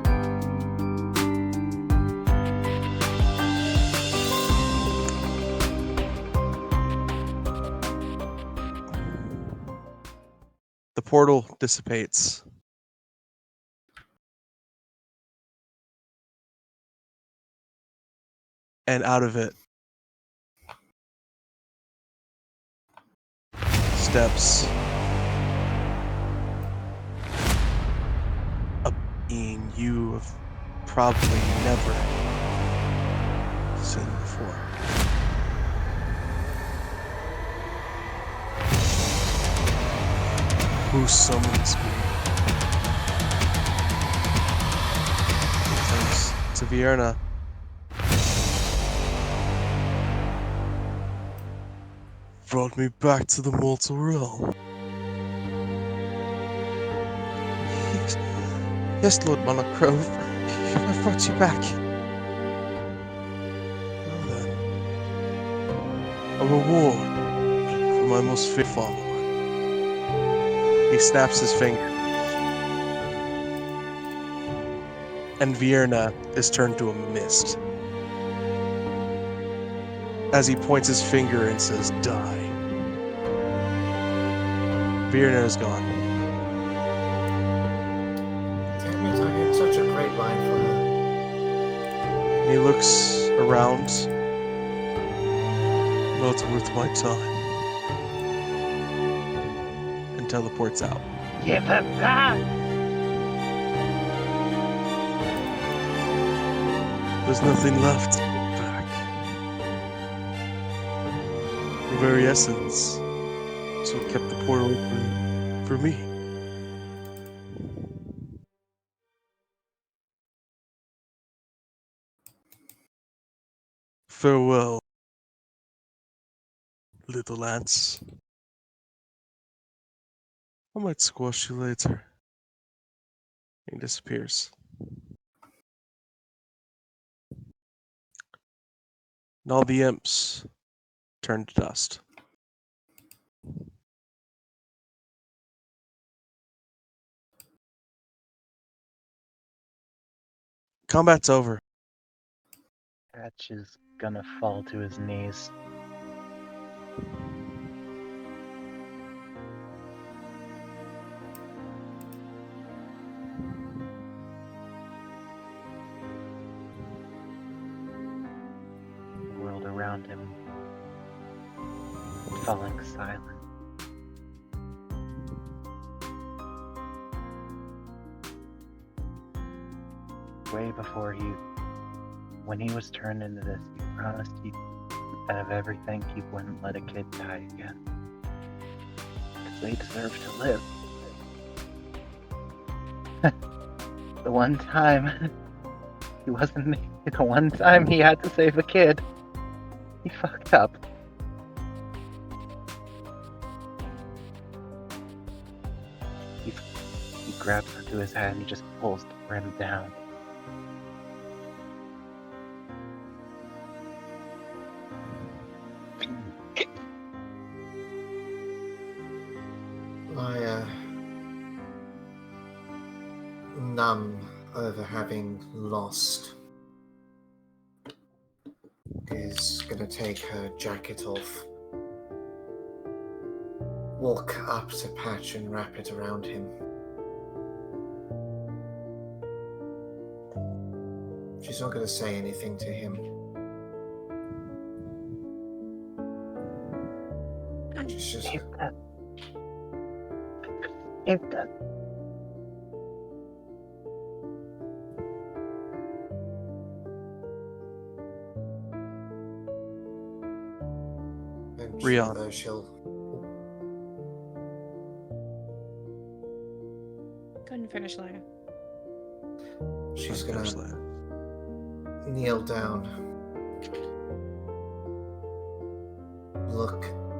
The portal dissipates. And out of it steps a being you have probably never seen before. Who summons me? Thanks to Vierna. Brought me back to the mortal realm. Yes, Lord Monarch Grove. I brought you back. Well then. A reward for my most faithful follower. He snaps his finger. And Vierna is turned to a mist. As he points his finger and says, die. Vierna is gone. Damn it, I had such a great line for her. And he looks around. Not worth my time. And teleports out. Give him back! There's nothing left back. The very essence. So it kept the portal open for me. Farewell, little ants. I might squash you later. He disappears. And all the imps turn to dust. Combat's over. Hatch is gonna fall to his knees. The world around him falling silent. Way before when he was turned into this, he promised out of everything he wouldn't let a kid die again. Because they deserve to live. The one time the one time he had to save a kid, he fucked up. He grabs onto his hand and he just pulls the brim down. I, numb over having lost, is gonna take her jacket off, walk up to Patch and wrap it around him. She's not gonna say anything to him. She's just... And Rion. she'll... Couldn't finish, Lena. She's Of course, gonna Leia. kneel down,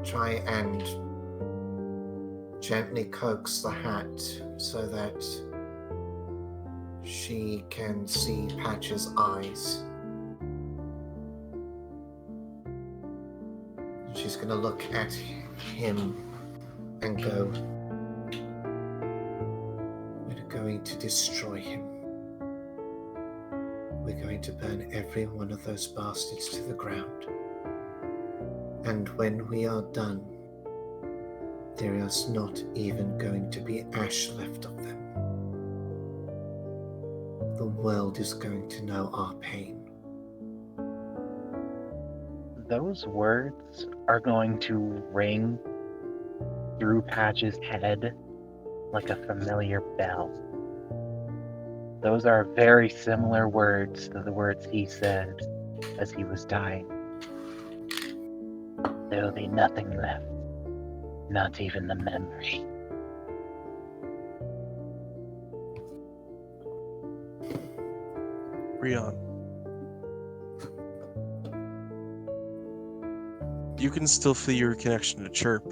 try and gently coax the hat so that she can see Patch's eyes. She's gonna look at him and go, "We're going to destroy him. We're going to burn every one of those bastards to the ground. And when we are done, there is not even going to be ash left of them. The world is going to know our pain." Those words are going to ring through Patch's head like a familiar bell. Those are very similar words to the words he said as he was dying. There will be nothing left, not even the memory. Rion. You can still feel your connection to Chirp,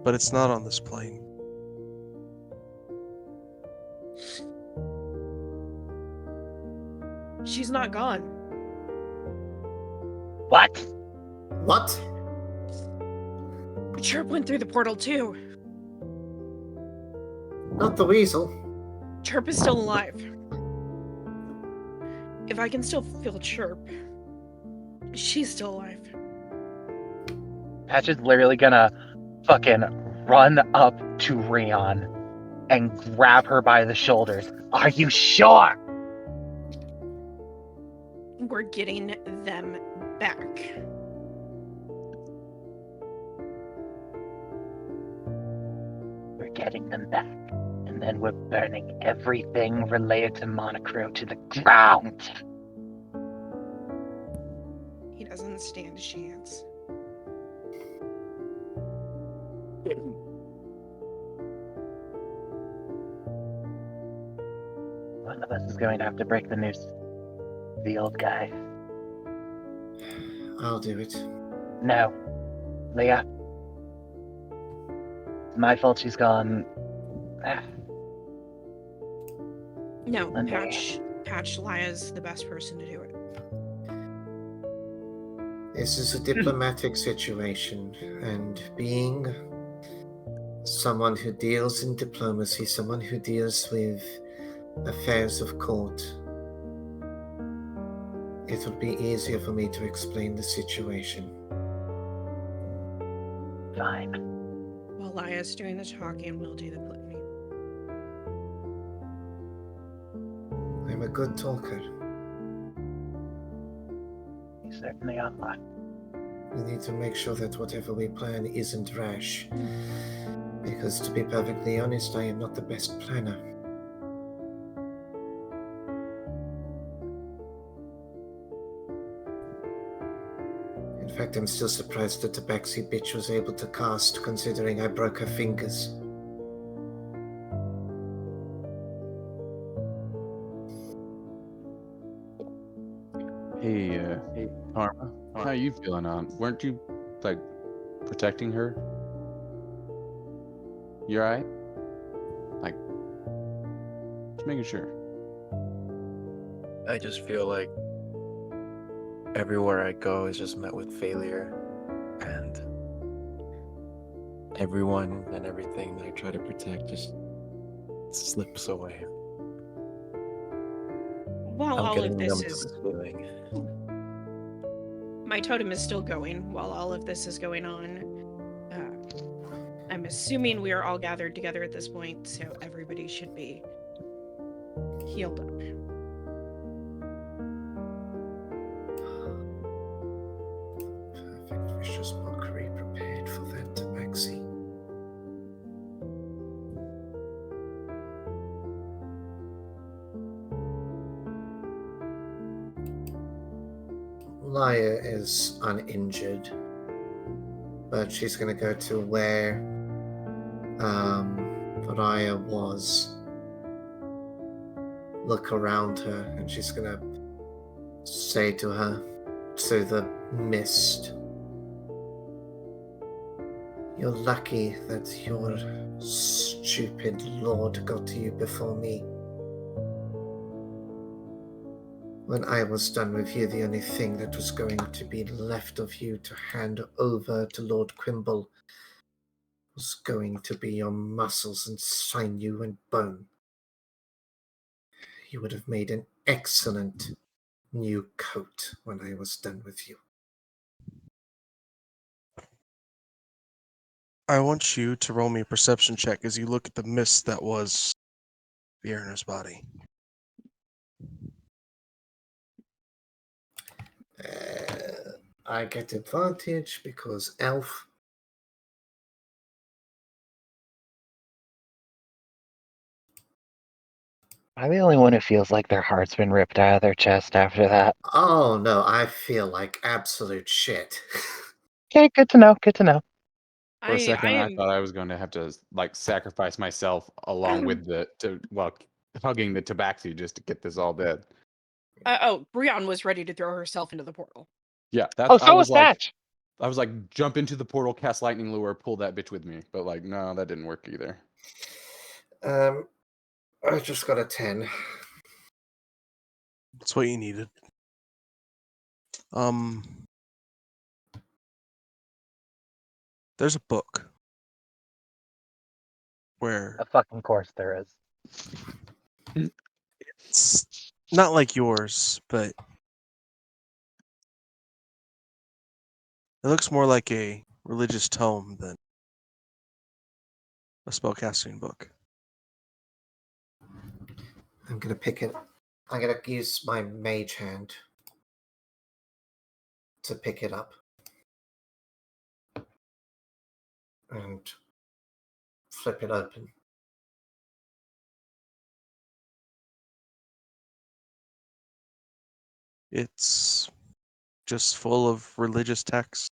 but it's not on this plane. She's not gone. What? What? Chirp went through the portal too. Not the weasel. Chirp is still alive. If I can still feel Chirp, she's still alive. Patch is literally gonna fucking run up to Rion and grab her by the shoulders. Are you sure? We're getting them back. We're getting them back. And then we're burning everything related to Monocro to the ground. He doesn't stand a chance. One of us is going to have to break the news. The old guy. I'll do it. No. Leah. It's my fault she's gone. No, Okay. Patch Lia's the best person to do it. This is a diplomatic situation, and being someone who deals in diplomacy, someone who deals with affairs of court, it would be easier for me to explain the situation. Fine. While Lia's doing the talking, we'll do the planning. I'm a good talker. You certainly are. We need to make sure that whatever we plan isn't rash. Because to be perfectly honest, I am not the best planner. In fact, I'm still surprised the Tabaxi bitch was able to cast, considering I broke her fingers. Hey, Karma, how you feeling on? Weren't you, like, protecting her? You alright? Like, just making sure. I just feel like everywhere I go is just met with failure, and everyone and everything that I try to protect just slips away. While I'm all getting of numb this to is... this feeling. My totem is still going while all of this is going on. I'm assuming we are all gathered together at this point, so everybody should be healed up. Perfect vicious mockery prepared for that Tabaxi. Laia is uninjured, but she's going to go to where Varaya was look around her, and she's gonna say to the mist, "You're lucky that your stupid lord got to you before me. When I was done with you, the only thing that was going to be left of you to hand over to Lord Quimble was going to be your muscles and sinew and bone. You would have made an excellent new coat when I was done with you." I want you to roll me a perception check as you look at the mist that was Vierna's body. I get advantage because elf. I'm the only one who feels like their heart's been ripped out of their chest after that. Oh no, I feel like absolute shit. Okay, good to know. Good to know. For a second, I am thought I was going to have to like sacrifice myself along with hugging the tabaxi just to get this all dead. Brian was ready to throw herself into the portal. Yeah, Oh, so was Thatch. I was like, jump into the portal, cast lightning lure, pull that bitch with me. But like, no, that didn't work either. I just got a 10. That's what you needed. There's a book where Of fucking course there is. it's not like yours, but it looks more like a religious tome than a spellcasting book. I'm gonna pick it. I'm gonna use my mage hand to pick it up and flip it open. It's just full of religious texts.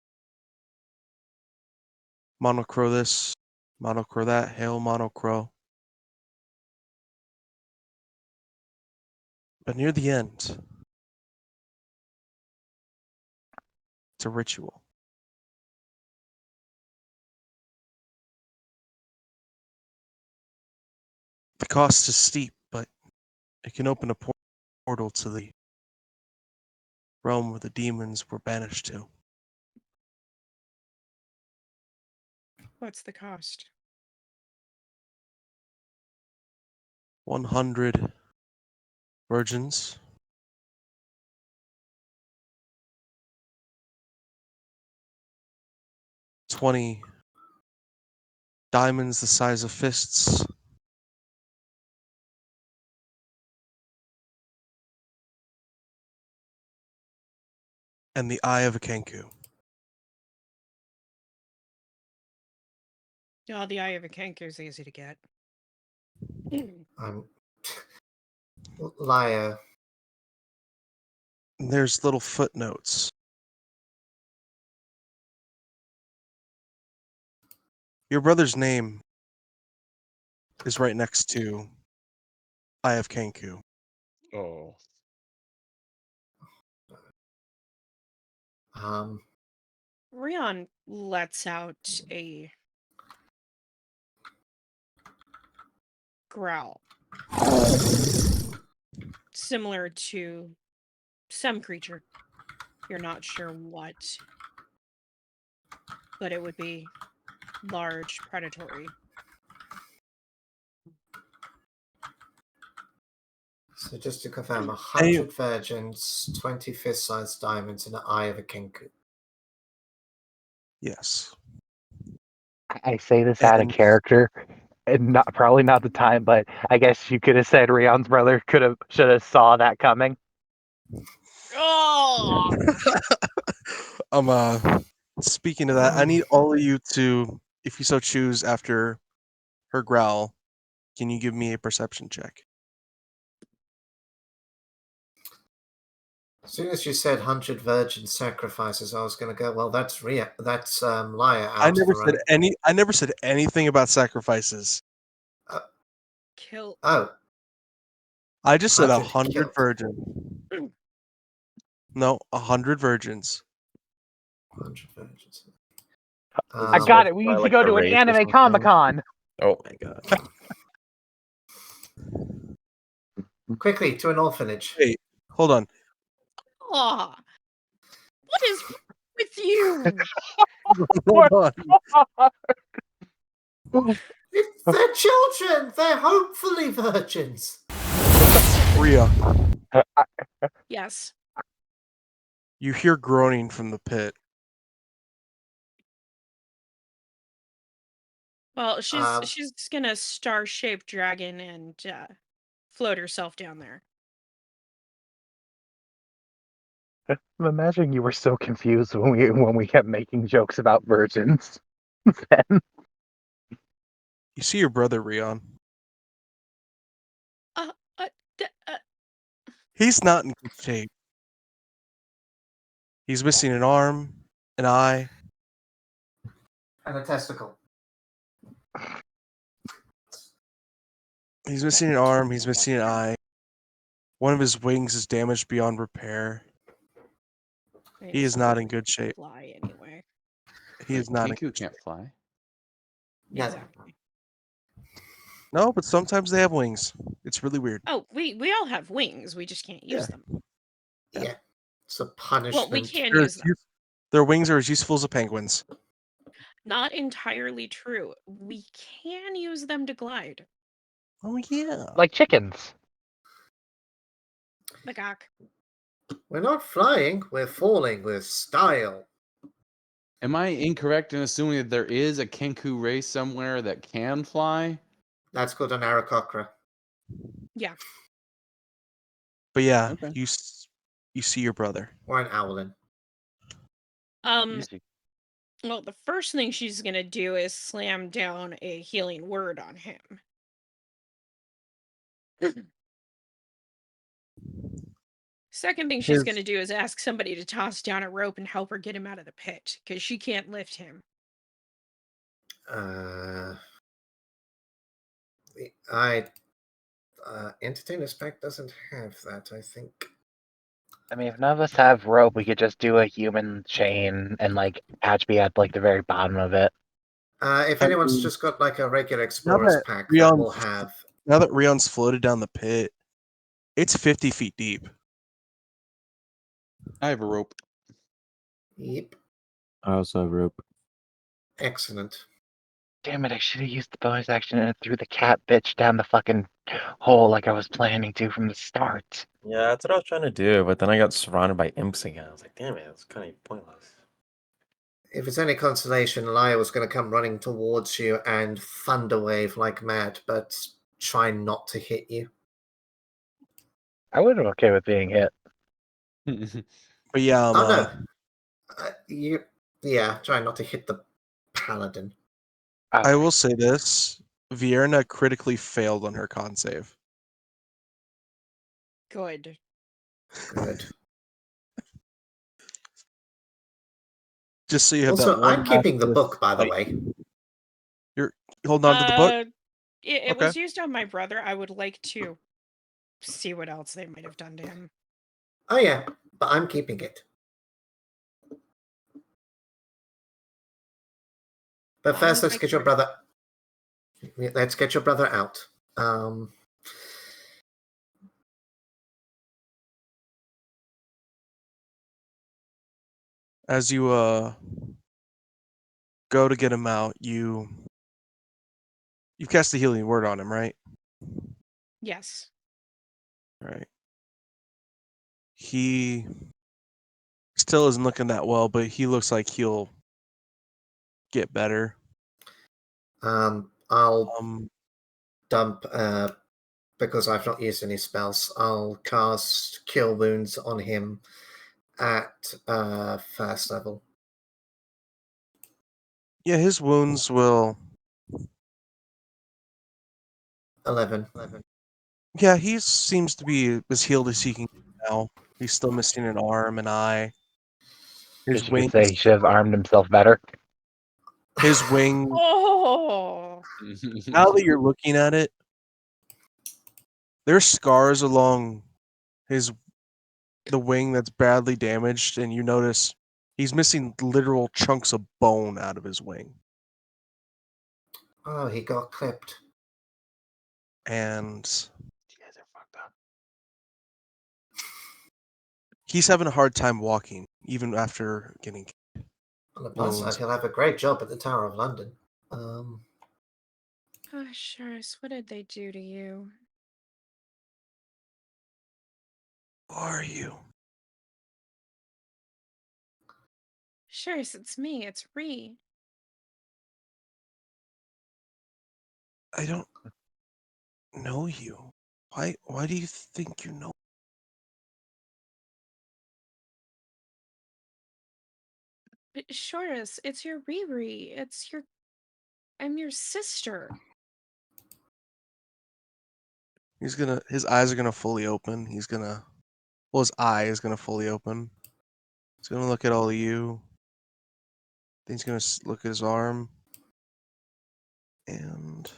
Monocro this, monocro that, hail monocro. But near the end, it's a ritual. The cost is steep, but it can open a portal to the realm where the demons were banished to. What's the cost? 100 virgins, 20 diamonds the size of fists, and the eye of a Kenku. Oh, the eye of a Kenku is easy to get. Liar. There's little footnotes. Your brother's name is right next to Eye of Kenku. Oh. Rion lets out a growl. Similar to some creature. You're not sure what. But it would be large, predatory. So just to confirm, 100 virgins, 20 fist-sized diamonds, and an eye of a Kenku. Yes. I say this out of And character, and probably not the time, but I guess you could have said Rion's brother should have saw that coming. Oh! Speaking of that, I need all of you to, if you so choose, after her growl, can you give me a perception check? As soon as you said 100 virgin sacrifices, I was going to go, well, that's Liar out I of never the said running. I never said anything about sacrifices. Kill. Oh. I just said 100 100 killed. virgins. No, 100 virgins. 100 virgins. I got it. We need to go to an anime Comic-Con. Oh my god. Quickly, to an orphanage. Wait, hold on. Aw. What is wrong with you? Hold on. They're children! They're hopefully virgins! Rhea, Yes. you hear groaning from the pit. Well, she's Um, she's gonna star-shaped dragon and float herself down there. I'm imagining you were so confused when we kept making jokes about virgins. Then You see your brother, Rion. Uh, uh, d- uh, He's not in good shape. He's missing an arm, an eye. and a testicle. He's missing an arm. He's missing an eye. One of his wings is damaged beyond repair. I mean, He it's is not cool in good shape. fly anyway. He is not in Kenku good shape. can't fly. No. Exactly. No, but sometimes they have wings. It's really weird. Oh, we all have wings. We just can't use Yeah. them. Yeah. It's a Well, punishment. we can They're use them. Their wings are as useful as a penguin's. Not entirely true. We can use them to glide. Oh yeah. like chickens. Magok. We're not flying, we're falling with style. Am I incorrect in assuming that there is a Kenku race somewhere that can fly? That's called an Aarakocra. Yeah. But yeah, Okay. you see your brother. Or an Owlin. Easy. Well, the first thing she's gonna do is slam down a healing word on him. Second thing she's gonna do is ask somebody to toss down a rope and help her get him out of the pit, because she can't lift him. Entertainer's Pack doesn't have that, I think. I mean, if none of us have rope, we could just do a human chain and like Patch be at like the very bottom of it. If I anyone's mean, just got like a regular Explorer's Pack, that Rion's will have. Now that Rion's floated down the pit, it's 50 feet deep. I have a rope. Yep. I also have rope. Excellent. Damn it! I should have used the bonus action and threw the cat bitch down the fucking hole like I was planning to from the start. Yeah, that's what I was trying to do, but then I got surrounded by imps again. I was like, damn it, that's kind of pointless. If it's any consolation, Laya was going to come running towards you and thunderwave like mad, but try not to hit you. I would have okay with being hit. But yeah, Oh no. Try not to hit the paladin. I will say this: Vierna critically failed on her con save. Good. Good. Just so you have Also, that one. I'm keeping the last book, by the fight. way. You're holding on to the book. It Okay. was used on my brother. I would like to see what else they might have done to him. Oh yeah, but I'm keeping it. But first, let's get your brother. Let's get your brother out. As you go to get him out, you've cast the healing word on him, right? Yes. Right. He still isn't looking that well, but he looks like he'll get better. I'll dump because I've not used any spells. I'll cast Cure Wounds on him at first level. Yeah, his wounds will. 11. Yeah, he seems to be as healed as he can get now. He's still missing an arm, an eye. His You could wings. say he should have armed himself better. His wing. Oh. Now that you're looking at it, There's scars along the wing that's badly damaged, and you notice he's missing literal chunks of bone out of his wing. Oh, he got clipped. And You guys are fucked up. he's having a hard time walking, even after getting. On the plus side, Wounds. he'll have a great job at the Tower of London. Gosh, Sharis, what did they do to you? Who are you? Sharis, it's me. It's Ree. I don't know you. Why do you think you know? But Sharis, it's your Riri. I'm your sister. His eyes are gonna fully open. His eye is gonna fully open. He's gonna look at all of you. Then he's gonna look at his arm. And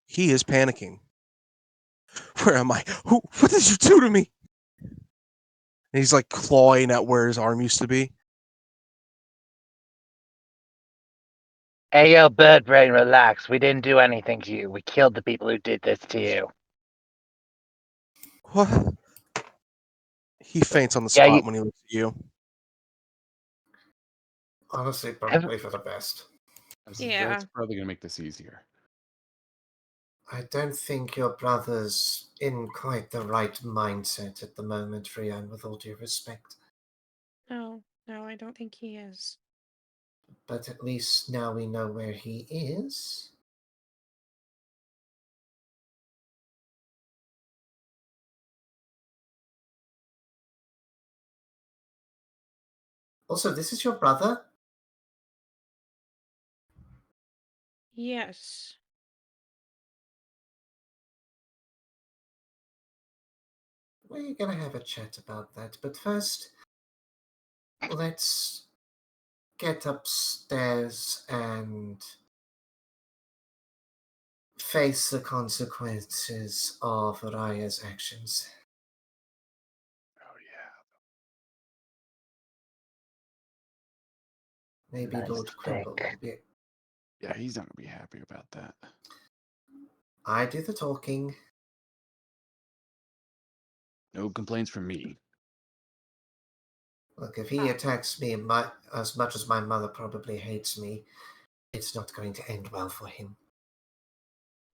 he is panicking. Where am I? What did you do to me? And he's like clawing at where his arm used to be. Hey, yo, bird brain, relax. We didn't do anything to you. We killed the people who did this to you. What? He faints on the Yeah, spot when he looks at you. Honestly, probably for the best. Yeah. That's probably gonna make this easier. I don't think your brother's in quite the right mindset at the moment, Rian, with all due respect. No, I don't think he is. But at least now we know where he is. Also, this is your brother? Yes. We're gonna have a chat about that, but first, let's get upstairs and face the consequences of Raya's actions. Oh yeah. Maybe Nice Lord Quimble steak. will be. Yeah, he's not gonna be happy about that. I do the talking. No complaints from me. Look, if he attacks me as much as my mother probably hates me, it's not going to end well for him.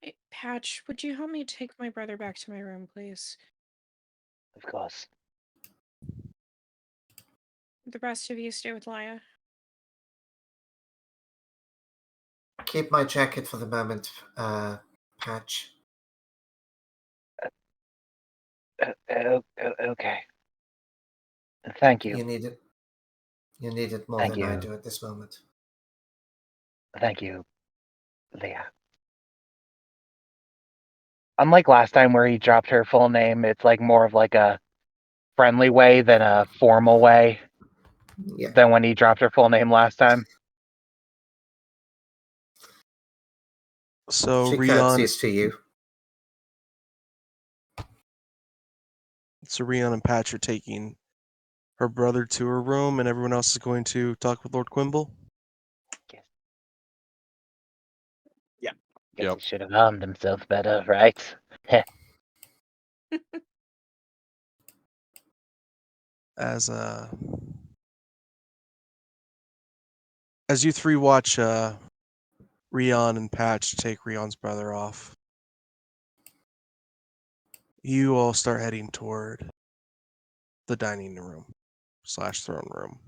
Hey, Patch, would you help me take my brother back to my room, please? Of course. The rest of you stay with Laya. Keep my jacket for the moment, Patch. Okay. Thank you. You need it. You need it more Thank than I you. do at this moment. Thank you, Leah. Unlike last time where he dropped her full name, it's like more of like a friendly way than a formal way Yeah. than when he dropped her full name last time. So She Rion curtsies to you. and Patch are taking her brother to her room, and everyone else is going to talk with Lord Quimble. Guess Yep. he should have armed himself better, right? As you three watch Rion and Patch take Rion's brother off, you all start heading toward the dining room / throne room.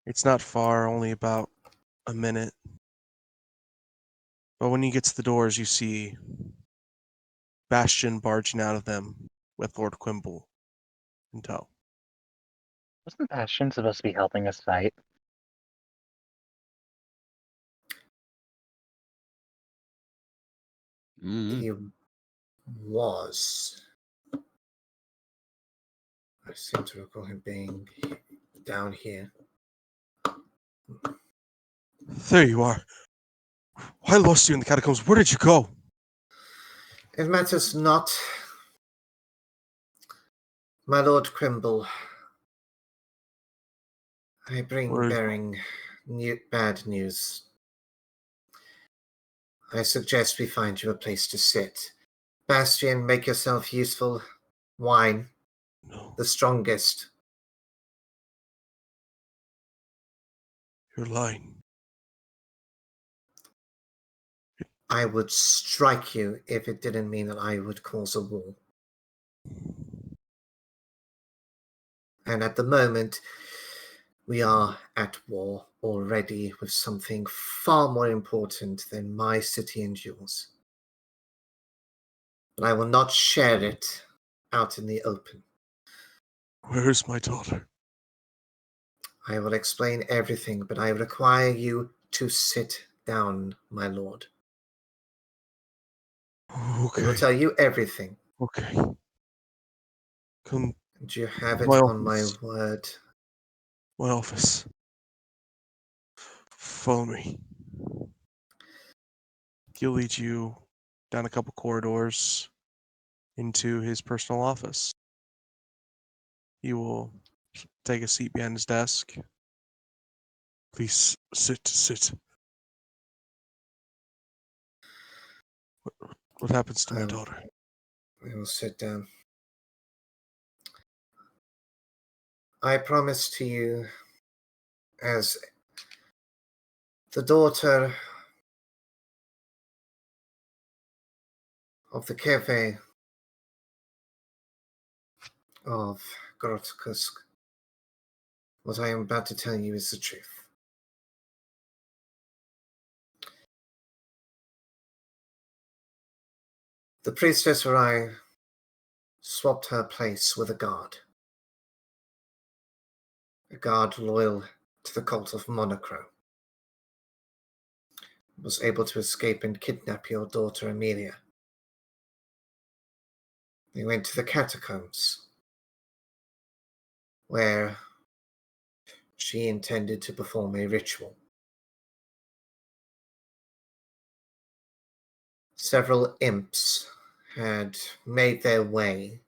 It's not far, only about a minute. But when you get to the doors, you see Bastion barging out of them with Lord Quimble in tow. Wasn't Bastion supposed to be helping us fight? Mm-hmm. He was. I seem to recall him being down here. There you are. I lost you in the catacombs. Where did you go? It matters not. My Lord Crimble, I bring bearing bad news. I suggest we find you a place to sit. Bastion, make yourself useful. Wine, No, the strongest. you're lying. I would strike you if it didn't mean that I would cause a war. And at the moment, we are at war already with something far more important than my city and yours. But I will not share it out in the open. Where is my daughter? I will explain everything, but I require you to sit down, my lord. Okay. I will tell you everything. Okay. Come And you have it My on my office. word. my office. Follow me. He'll lead you down a couple corridors into his personal office. He will take a seat behind his desk. Please sit. What happens to my daughter? I will sit down. I promise to you, as the daughter of the Keve of Grotkusk, what I am about to tell you is the truth. The priestess Rai swapped her place with a guard loyal to the cult of Monocro. Was able to escape and kidnap your daughter Amelia. They went to the catacombs, where she intended to perform a ritual. Several imps had made their way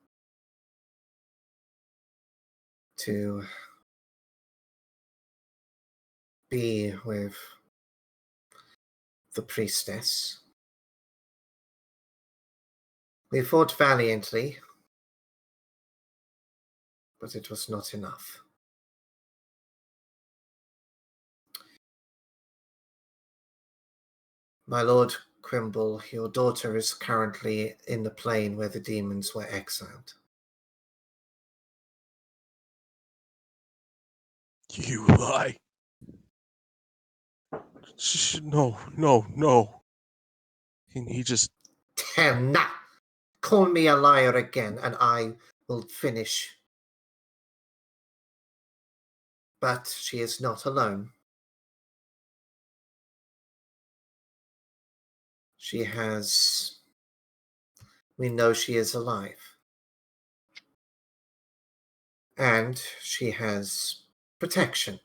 to be with the priestess. We fought valiantly, but it was not enough. My lord Quimble, your daughter is currently in the plane where the demons were exiled. You lie. No. And he just Damn not! Call me a liar again, and I will finish. But she is not alone. We know she is alive. And she has protection.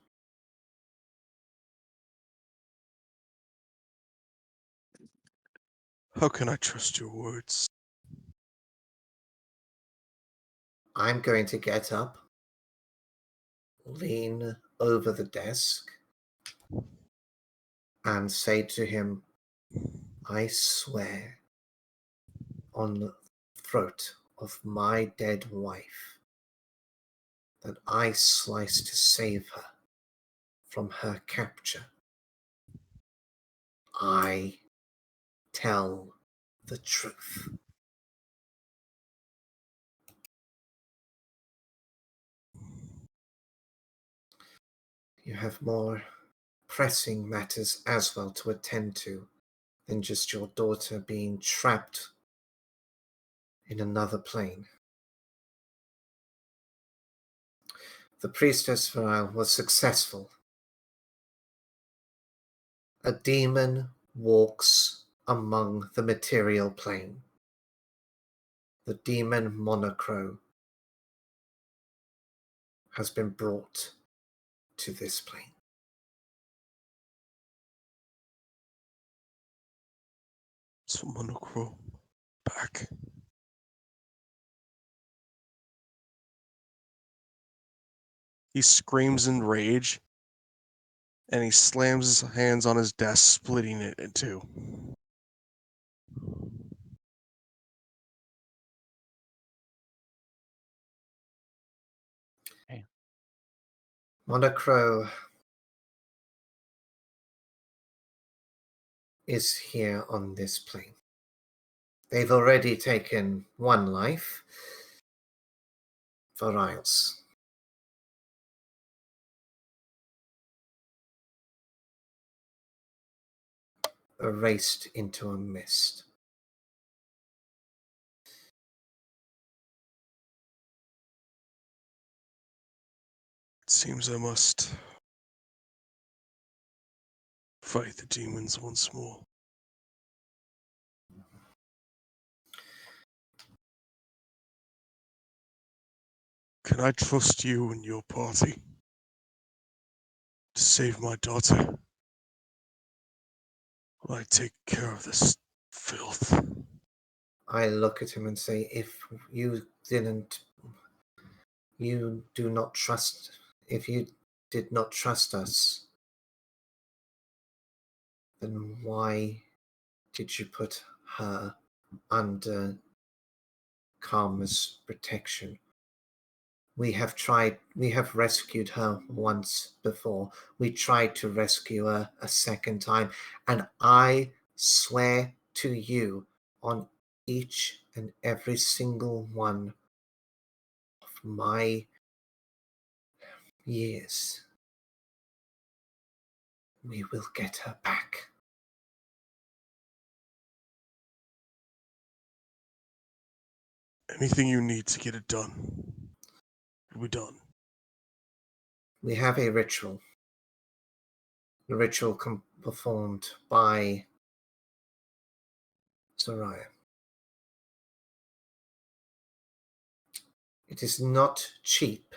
How can I trust your words? I'm going to get up, lean over the desk, and say to him, I swear on the throat of my dead wife that I sliced to save her from her capture. I tell the truth. You have more pressing matters as well to attend to than just your daughter being trapped in another plane. The priestess Varel was successful. A demon walks among the material plane. The demon Monocro has been brought to this plane. It's Monochrome. Back. He screams in rage, and he slams his hands on his desk, splitting it in two. Monocro is here on this plane. They've already taken one life for Riles. Erased into a mist. It seems I must fight the demons once more. Can I trust you and your party to save my daughter? Will I take care of this filth? I look at him and say, if you did not trust us, then why did you put her under Karma's protection? We have rescued her once before. We tried to rescue her a second time, and I swear to you on each and every single one of my years, we will get her back. Anything you need to get it done, it'll be done. We have a ritual. The ritual performed by Soraya. It is not cheap.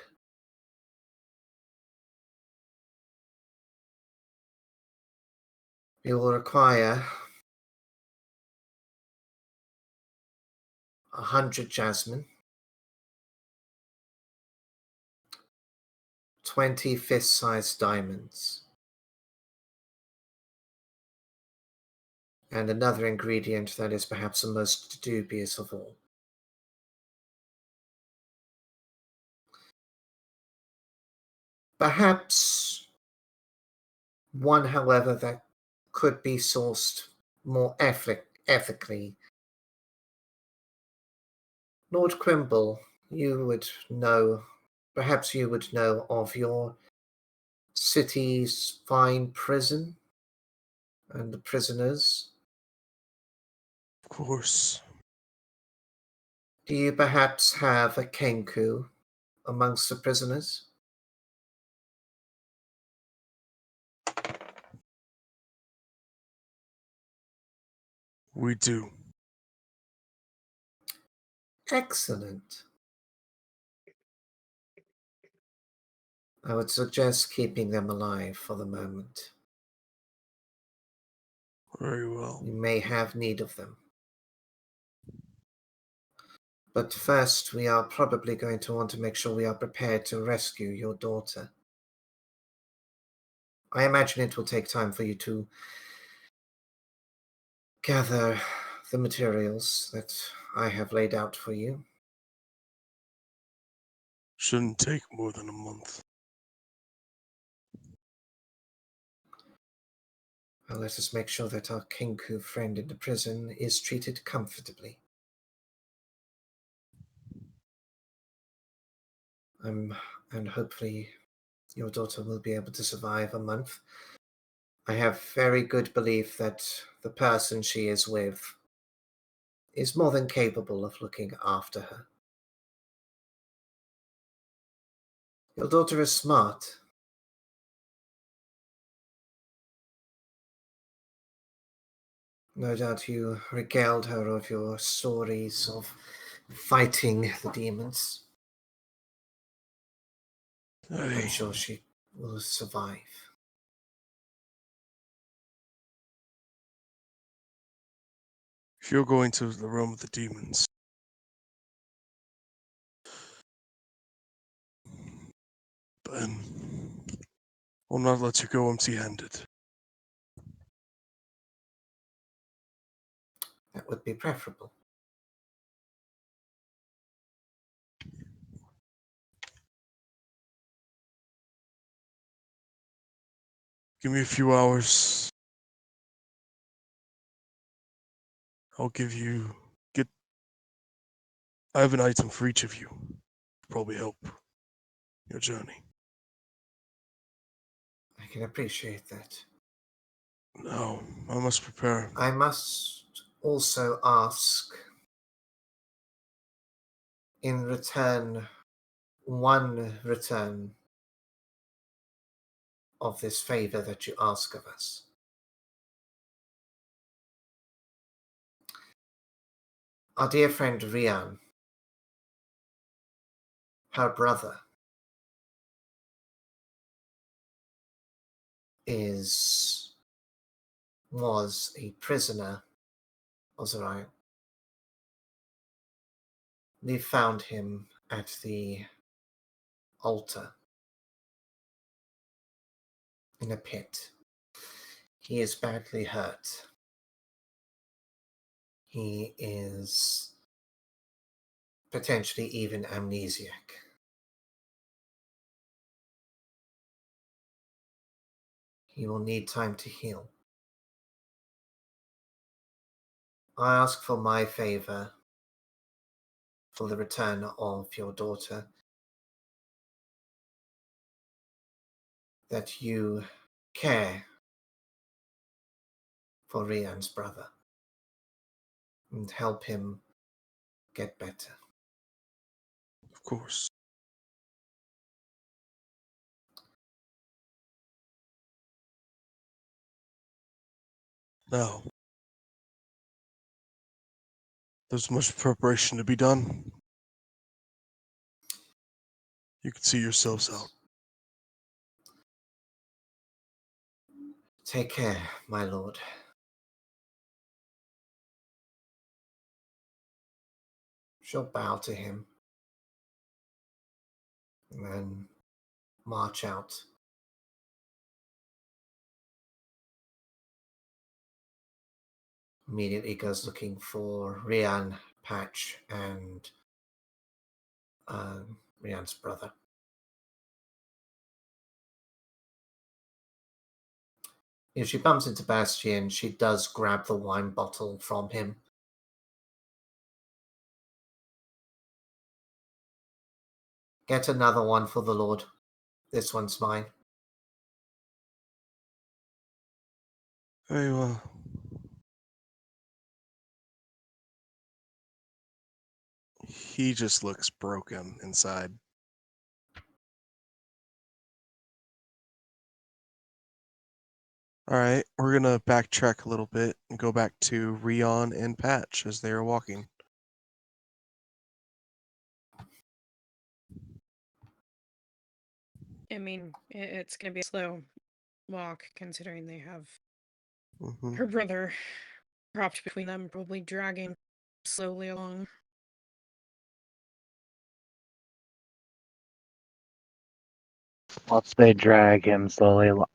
It will require 100 jasmine, 20 fist-sized diamonds, and another ingredient that is perhaps the most dubious of all. Perhaps one, however, that could be sourced more ethically. Lord Quimble, perhaps you would know of your city's fine prison and the prisoners. Of course. Do you perhaps have a kenku amongst the prisoners? We do. Excellent. I would suggest keeping them alive for the moment. Very well. You may have need of them. But first, we are probably going to want to make sure we are prepared to rescue your daughter. I imagine it will take time for you to gather the materials that I have laid out for you. Shouldn't take more than a month. Well, let us make sure that our Kenku friend in the prison is treated comfortably. And hopefully your daughter will be able to survive a month. I have very good belief that the person she is with is more than capable of looking after her. Your daughter is smart. No doubt you regaled her of your stories of fighting the demons. I'm sure she will survive. If you're going to the realm of the demons, then I'll not let you go empty-handed. That would be preferable. Give me a few hours. I'll give you I have an item for each of you. Probably help your journey. I can appreciate that. Now, I must prepare. I must also ask, in return, one return of this favor that you ask of us. Our dear friend Rian, her brother, was a prisoner of Zariah. We found him at the altar in a pit. He is badly hurt. He is potentially even amnesiac. He will need time to heal. I ask for my favor for the return of your daughter, that you care for Rian's brother and help him get better. Of course. Now, there's much preparation to be done. You can see yourselves out. Take care, my lord. She'll bow to him and then march out. Immediately goes looking for Rian, Patch, and Rian's brother. If she bumps into Bastian, she does grab the wine bottle from him. Get another one for the Lord. This one's mine. Very well. He just looks broken inside. All right, we're gonna backtrack a little bit and go back to Rion and Patch as they are walking. I mean, it's going to be a slow walk considering they have Mm-hmm. her brother propped between them, probably dragging slowly along. Once they drag him slowly along.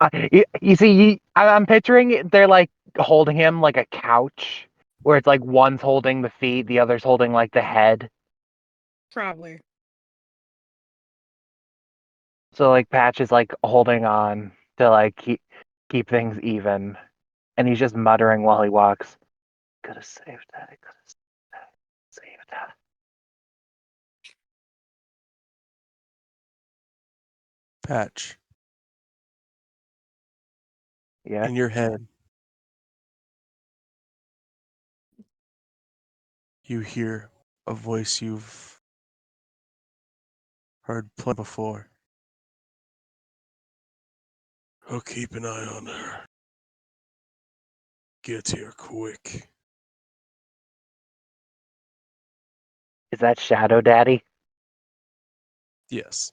You see, I'm picturing it, they're like holding him like a couch, where it's like one's holding the feet, the other's holding like the head. Probably. So like Patch is like holding on to like keep things even, and he's just muttering while he walks. Could have saved that. Could have saved that. Patch, Yeah. in your head, you hear a voice you've heard plenty before. I'll keep an eye on her. Get here quick. Is that Shadow Daddy? Yes.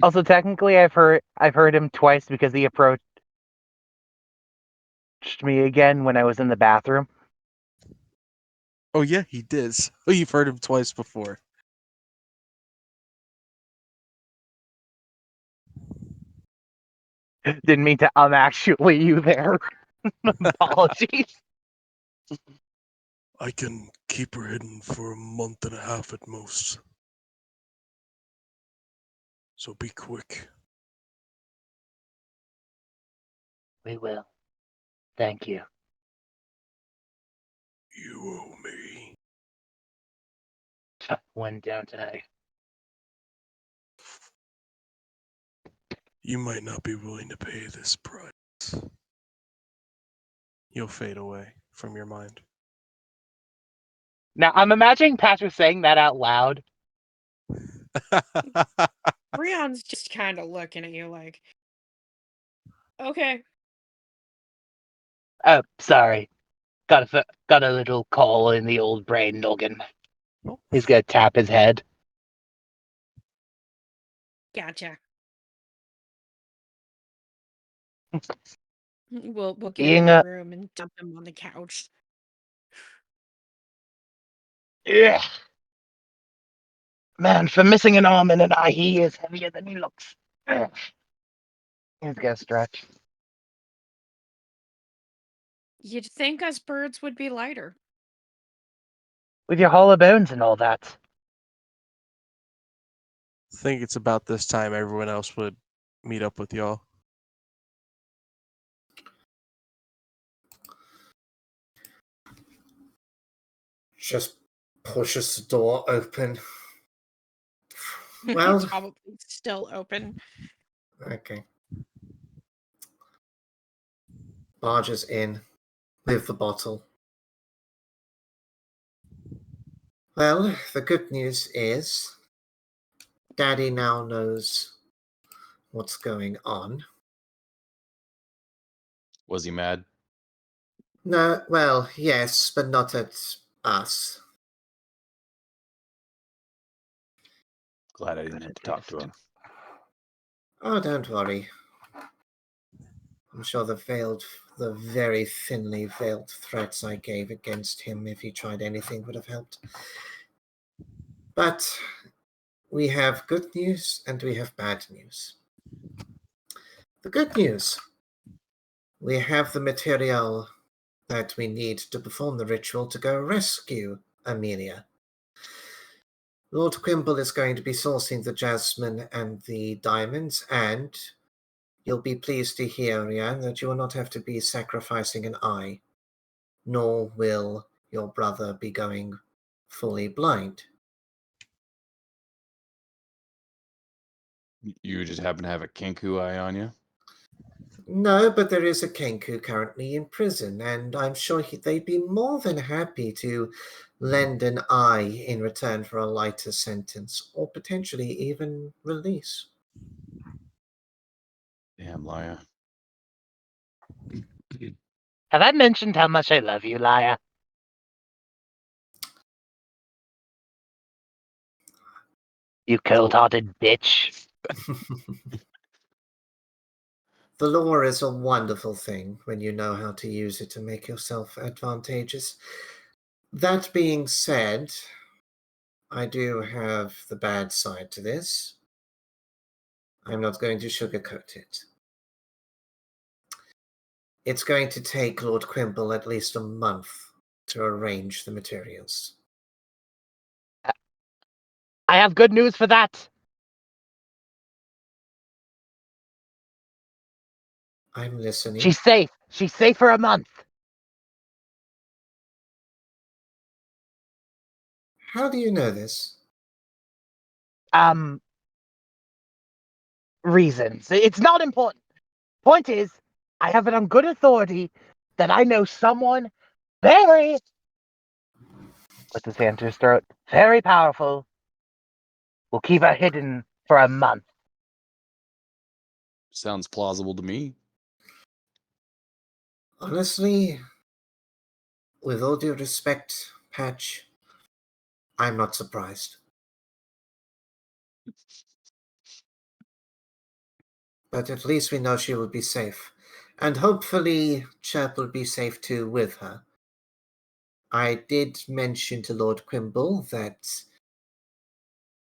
Also, technically, I've heard him twice because he approached approached me again when I was in the bathroom? Oh yeah, he did. Oh, you've heard him twice before. Didn't mean to actually you there. Apologies. I can keep her hidden for a month and a half at most. So be quick. We will. Thank you. You owe me. When don't I? You might not be willing to pay this price. You'll fade away from your mind. Now I'm imagining Patrick saying that out loud. Rion's just kind of looking at you like, okay. Oh, sorry. Got a little call in the old brain noggin. Oh. He's gonna tap his head. Gotcha. We'll get him in Being the a room and dump him on the couch. yeah. Man, for missing an arm and an eye, he is heavier than he looks. Ugh. He's gonna stretch. You'd think us birds would be lighter. With your hollow bones and all that. I think it's about this time everyone else would meet up with y'all. Just pushes the door open. It's Well, probably still open. okay. Barges in with the bottle. Well, the good news is Daddy now knows what's going on. Was he mad? No, well, yes, but not at us. Glad I didn't have to talk to him. Oh, don't worry. I'm sure the very thinly veiled threats I gave against him, if he tried anything, would have helped. But we have good news and we have bad news. The good news, we have the material that we need to perform the ritual to go rescue Amelia. Lord Quimble is going to be sourcing the jasmine and the diamonds, and you'll be pleased to hear, Rian, that you will not have to be sacrificing an eye, nor will your brother be going fully blind. You just happen to have a Kenku eye on you? No, but there is a Kenku currently in prison, and I'm sure they'd be more than happy to lend an eye in return for a lighter sentence, or potentially even release. Damn, Laya. Have I mentioned how much I love you, Laya? You cold-hearted bitch. The law is a wonderful thing when you know how to use it to make yourself advantageous. That being said, I do have the bad side to this. I'm not going to sugarcoat it. It's going to take Lord Quimble at least a month to arrange the materials. I have good news for that. I'm listening. She's safe. She's safe for a month. How do you know this? Reasons. It's not important. Point is, I have it on good authority that I know someone very, puts his hand to his throat, very powerful, will keep her hidden for a month. Sounds plausible to me. Honestly, with all due respect, Patch, I'm not surprised. But at least we know she will be safe. And hopefully Chirp will be safe too with her. I did mention to Lord Quimble that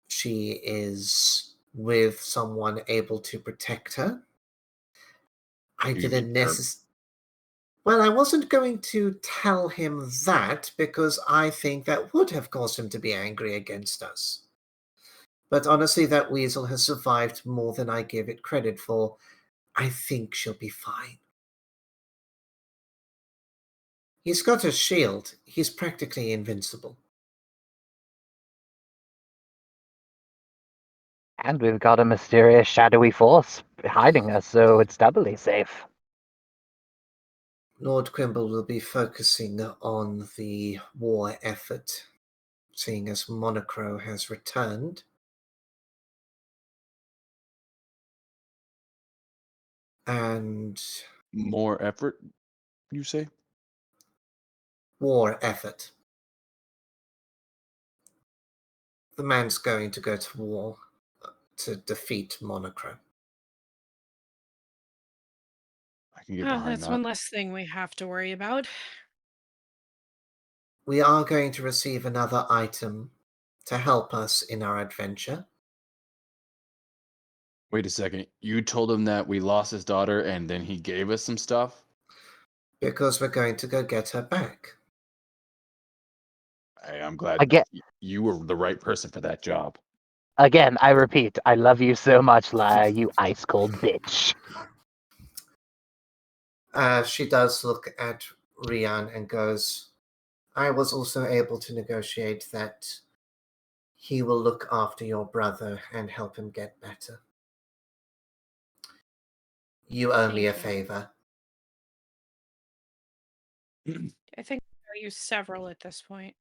she is with someone able to protect her. I You mean didn't Chirp? Well, I wasn't going to tell him that because I think that would have caused him to be angry against us. But honestly, that weasel has survived more than I give it credit for. I think she'll be fine. He's got a shield. He's practically invincible. And we've got a mysterious shadowy force hiding us, so it's doubly safe. Lord Quimble will be focusing on the war effort, seeing as Monocro has returned. And More effort, you say? war effort. The man's going to go to war to defeat Monocro. I can get Oh, behind that's that. one less thing we have to worry about. We are going to receive another item to help us in our adventure. Wait a second. You told him that we lost his daughter and then he gave us some stuff? Because we're going to go get her back. Hey, I'm glad Again, you were the right person for that job. again, I repeat, I love you so much, Laia, you ice cold bitch. She does look at Rian and goes, I was also able to negotiate that he will look after your brother and help him get better. You owe me a Thank you. favor. I think I use several at this point.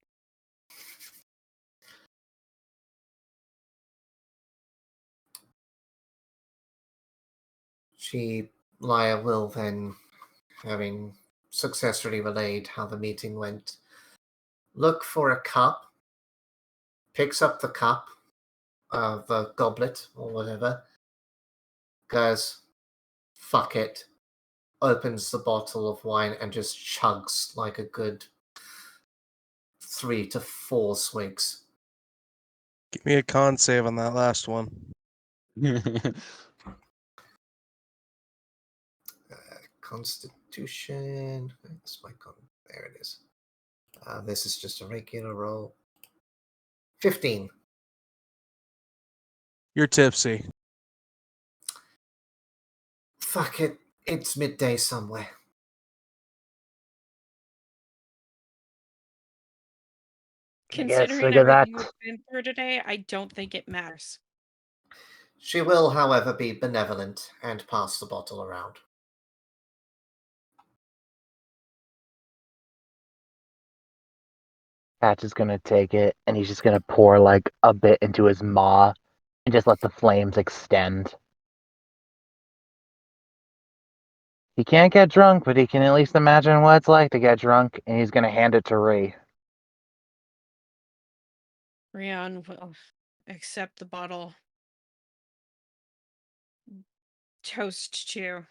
Laia will then, having successfully relayed how the meeting went, look for a cup, picks up the cup, the goblet or whatever, goes, fuck it, opens the bottle of wine and just chugs like a good 3 to 4 swigs. Give me a con save on that last one. Constitution. That's my con. There it is. This is just a regular roll. 15. You're tipsy. Fuck it. It's midday somewhere. I guess Considering look at that. everything we've been through today, I don't think it matters. She will, however, be benevolent and pass the bottle around. Patch is gonna take it and he's just gonna pour like a bit into his maw and just let the flames extend. He can't get drunk, but he can at least imagine what it's like to get drunk, and he's gonna hand it to Ree. Rian will accept the bottle. Toast to,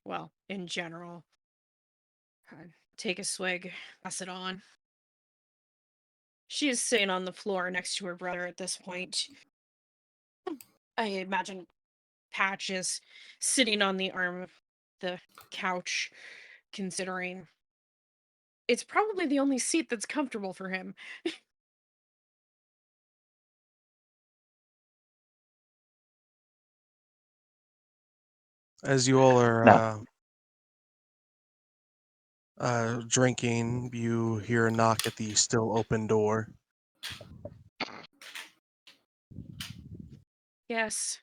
well, in general. Take a swig, pass it on. She is sitting on the floor next to her brother at this point. I imagine Patch is sitting on the arm of the couch, considering it's probably the only seat that's comfortable for him. As you all No. are drinking, you hear a knock at the still open door. Yes.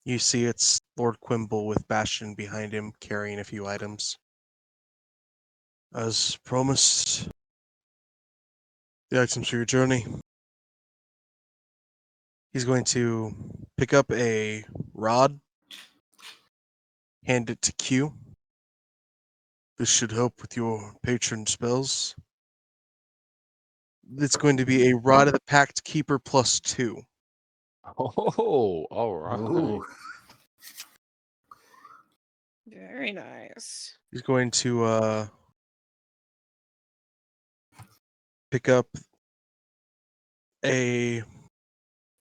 You see it's Lord Quimble with Bastion behind him carrying a few items. As promised, the items for your journey. He's going to pick up a rod, hand it to Q. This should help with your patron spells. It's going to be a Rod of the Pact Keeper +2. Oh, all right. Ooh. Very nice. He's going to pick up a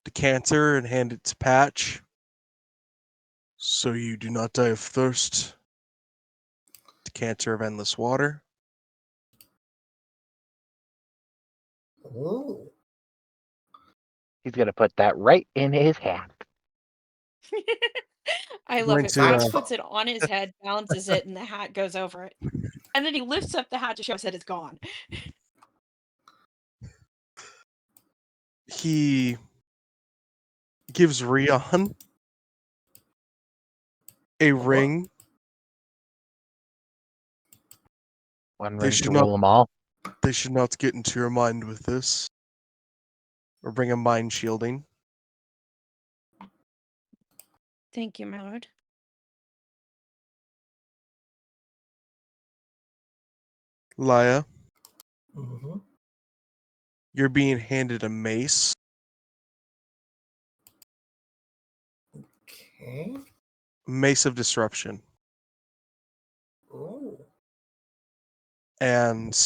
decanter and hand it to Patch. So you do not die of thirst. Decanter of endless water. Ooh. He's gonna put that right in his hat. I love Going it. to, Max uh, puts it on his head, balances it, and the hat goes over it. And then he lifts up the hat to show us that it's gone. He gives Rion a What? ring. One They ring should to not rule them all. They should not get into your mind with this. Or bring a mind shielding. Thank you, my lord. Laya, Mm-hmm. you're being handed a mace. Okay. Mace of Disruption. Ooh. And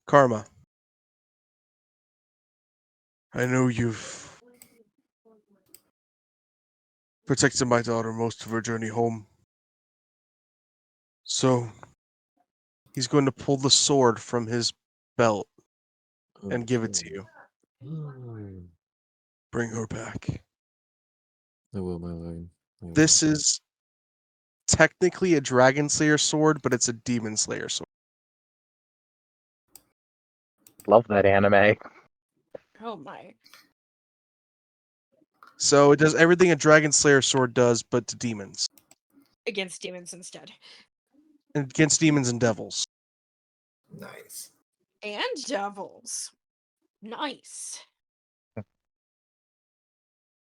Karma. I know you've protected my daughter most of her journey home. So he's going to pull the sword from his belt and give it to you. Bring her back. I will, my lord. I will. This is technically a Dragon Slayer sword, but it's a Demon Slayer sword. Love that anime. Oh my. So it does everything a Dragon Slayer sword does, but to demons. Against demons instead. And against demons and devils. Nice. And devils. Nice.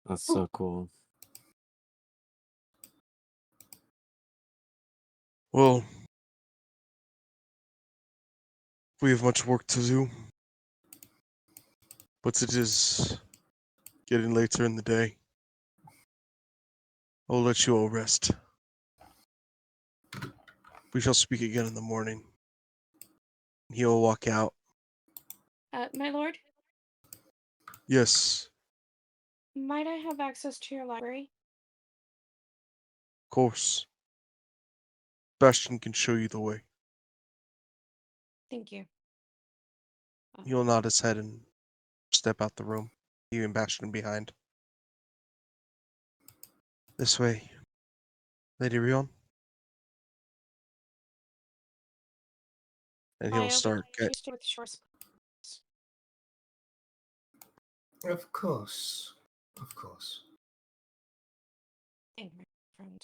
That's so cool. Well, we have much work to do. But it is getting later in the day. I'll let you all rest. We shall speak again in the morning. He will walk out. My lord, Yes, might I have access to your library? of course. Bastion can show you the way. Thank you. He'll nod his head and step out the room, leaving Bastion behind. This way, Lady Rion. And he'll I start. you stay with short. Of course. Of course. Thank you, my friend.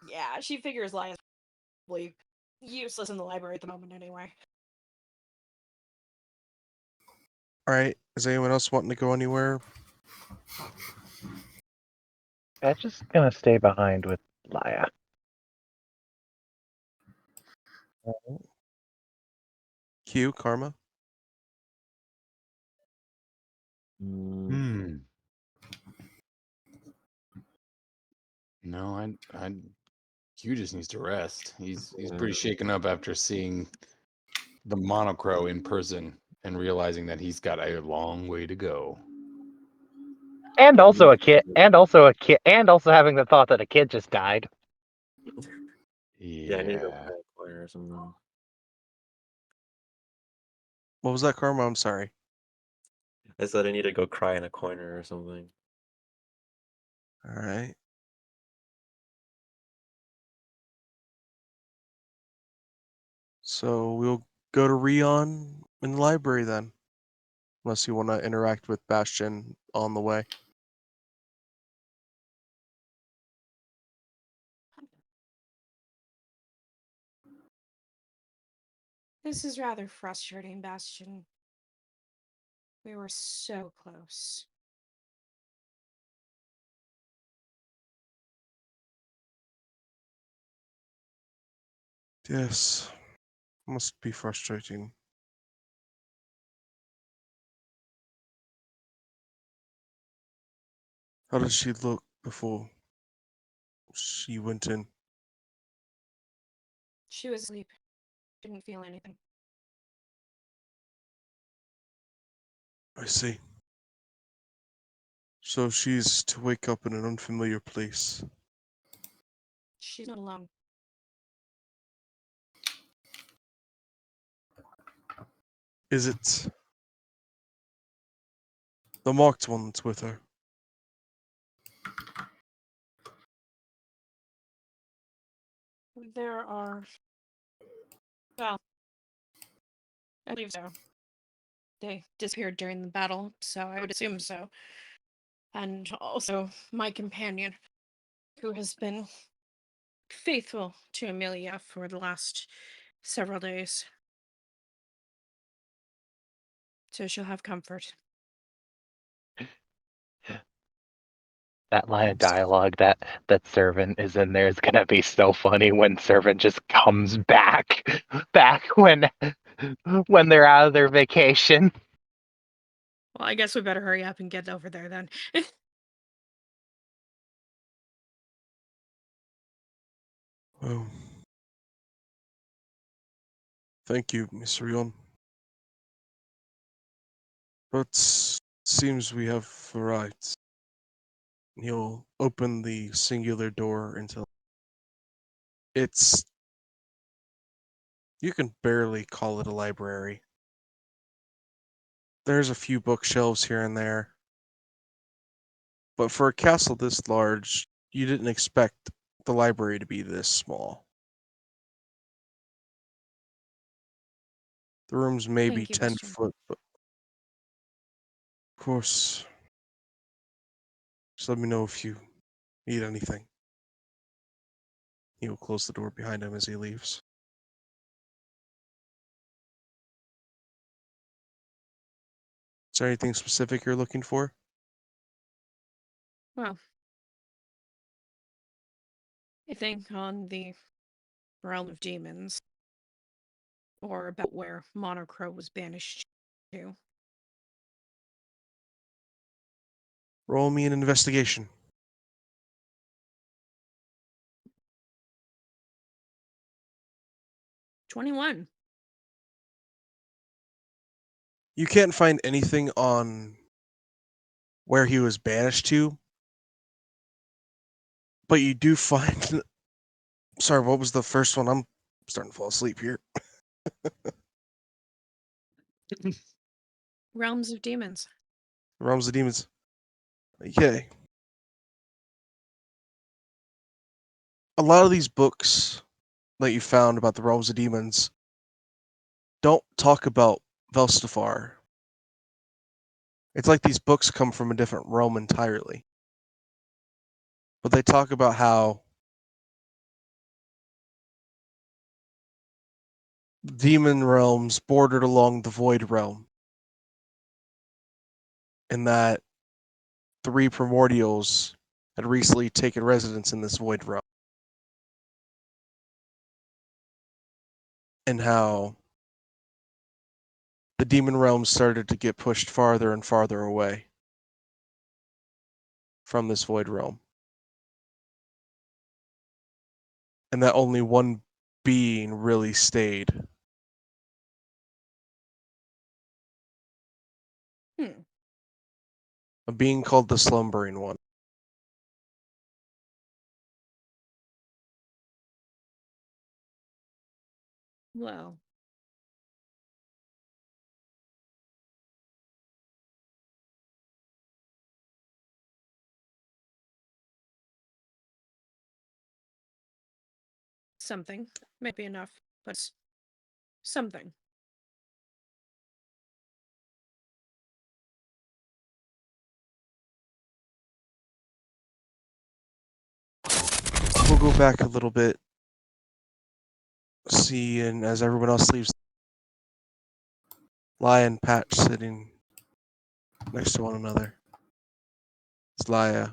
Yeah, she figures Lia's probably useless in the library at the moment anyway. Alright, is anyone else wanting to go anywhere? I'm just gonna stay behind with Laya. Q, Karma? Hmm. No, Q just needs to rest. He's pretty shaken up after seeing the monocro in person and realizing that he's got a long way to go. And also a kid, and also having the thought that a kid just died. Yeah, I need to go Yeah. back corner or something. What was that, Karma? I'm sorry. I said I need to go cry in a corner or something. Alright. So we'll go to Rion in the library then. Unless you want to interact with Bastion on the way. This is rather frustrating, Bastion. We were so close. Yes. Must be frustrating. How did she look before she went in? She was asleep. Didn't feel anything. I see. So she's to wake up in an unfamiliar place. She's not alone. Is it the marked one that's with her? There are. Well, I believe so. They disappeared during the battle, so I would assume so. And also my companion, who has been faithful to Amelia for the last several days. So she'll have comfort. That line of dialogue that Servant is in there is gonna be so funny when Servant just comes back when they're out of their vacation. Well, I guess we better hurry up and get over there then. Oh. Thank you, Miss Rion. But seems we have arrived. He'll open the singular door until it's. You can barely call it a library. There's a few bookshelves here and there. But for a castle this large, you didn't expect the library to be this small. The rooms may be Thank you, 10 Mr. foot, but of course, just let me know if you need anything. He will close the door behind him as he leaves. Is there anything specific you're looking for? Well, I think on the realm of demons, or about where Monocro was banished to. Roll me an investigation. 21. You can't find anything on where he was banished to, but you do find. Sorry, what was the first one? I'm starting to fall asleep here. Realms of demons. Realms of Demons. Okay. A lot of these books that you found about the Realms of Demons don't talk about Velstafar. It's like these books come from a different realm entirely. But they talk about how demon realms bordered along the Void Realm, and that three primordials had recently taken residence in this Void Realm. And how the demon realms started to get pushed farther and farther away from this Void Realm. And that only one being really stayed. Hmm. A being called the Slumbering One. Well, something. Maybe enough, but something. We'll go back a little bit. See, and as everyone else leaves, Laya and Patch sitting next to one another. As Laya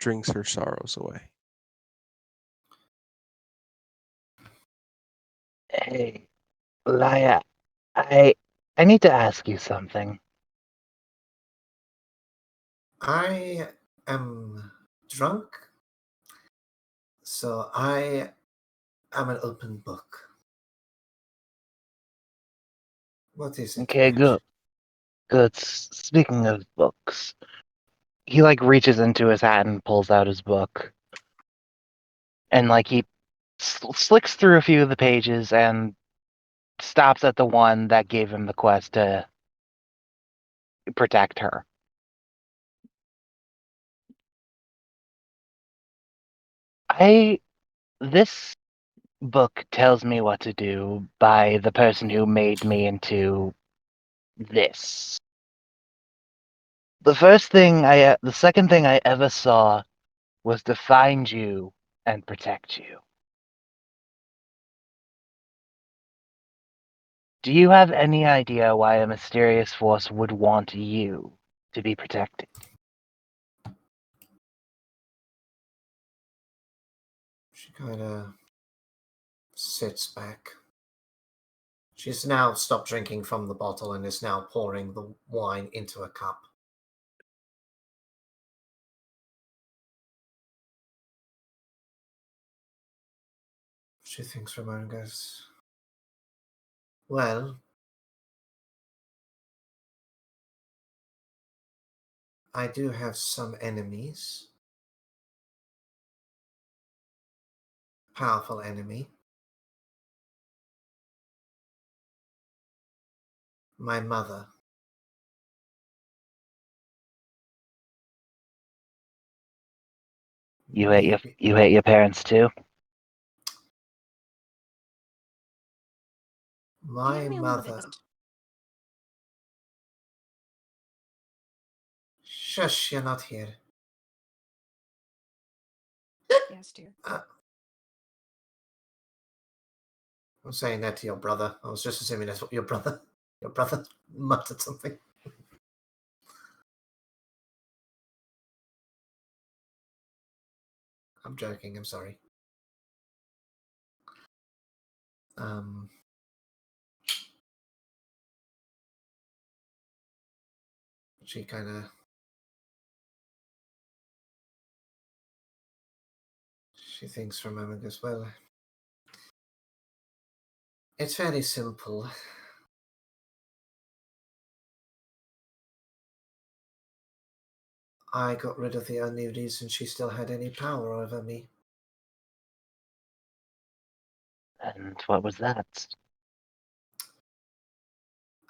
drinks her sorrows away. Hey, Laya, I need to ask you something. I am drunk, so I am an open book. What is it? Okay, Patch? good. Speaking of books, he like reaches into his hat and pulls out his book, and like he slicks through a few of the pages and stops at the one that gave him the quest to protect her. This book tells me what to do by the person who made me into this. The second thing I ever saw was to find you and protect you. Do you have any idea why a mysterious force would want you to be protected? She kind of sits back. She's now stopped drinking from the bottle and is now pouring the wine into a cup. She thinks for a moment and goes, well, I do have some enemies. Powerful enemy. My mother. You Maybe. hate your parents too? My Give me a mother. moment. Shush, you're not here. Yes, dear. I'm saying that to your brother. I was just assuming that's what your brother muttered something. I'm joking, I'm sorry. She kind of... She thinks for a moment and goes, well, it's fairly simple. I got rid of the only reason she still had any power over me. And what was that?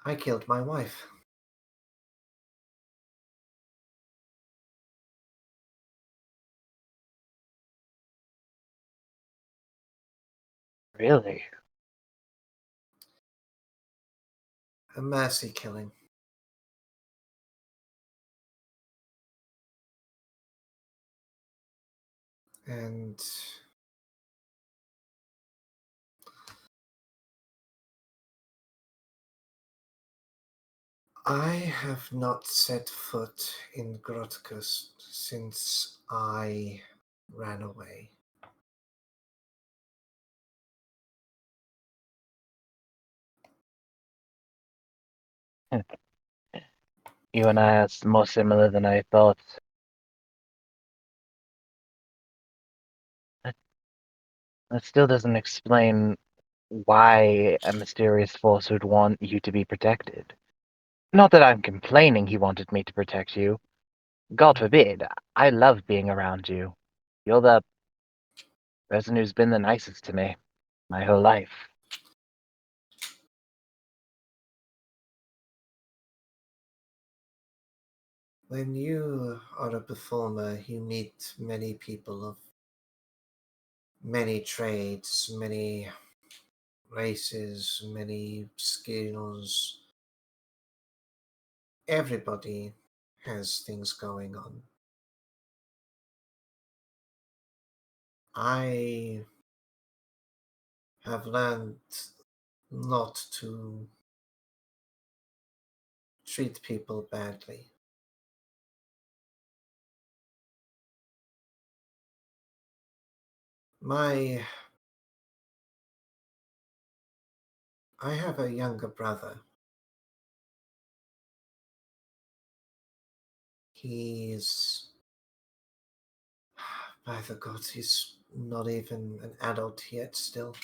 I killed my wife. Really? A mercy killing. And I have not set foot in Grotkus since I ran away. You and I are more similar than I thought. That still doesn't explain why a mysterious force would want you to be protected. Not that I'm complaining he wanted me to protect you. God forbid. I love being around you. You're the person who's been the nicest to me my whole life. When you are a performer, you meet many people of many trades, many races, many skills. Everybody has things going on. I have learned not to treat people badly. I have a younger brother. He's... By the gods, he's not even an adult yet still.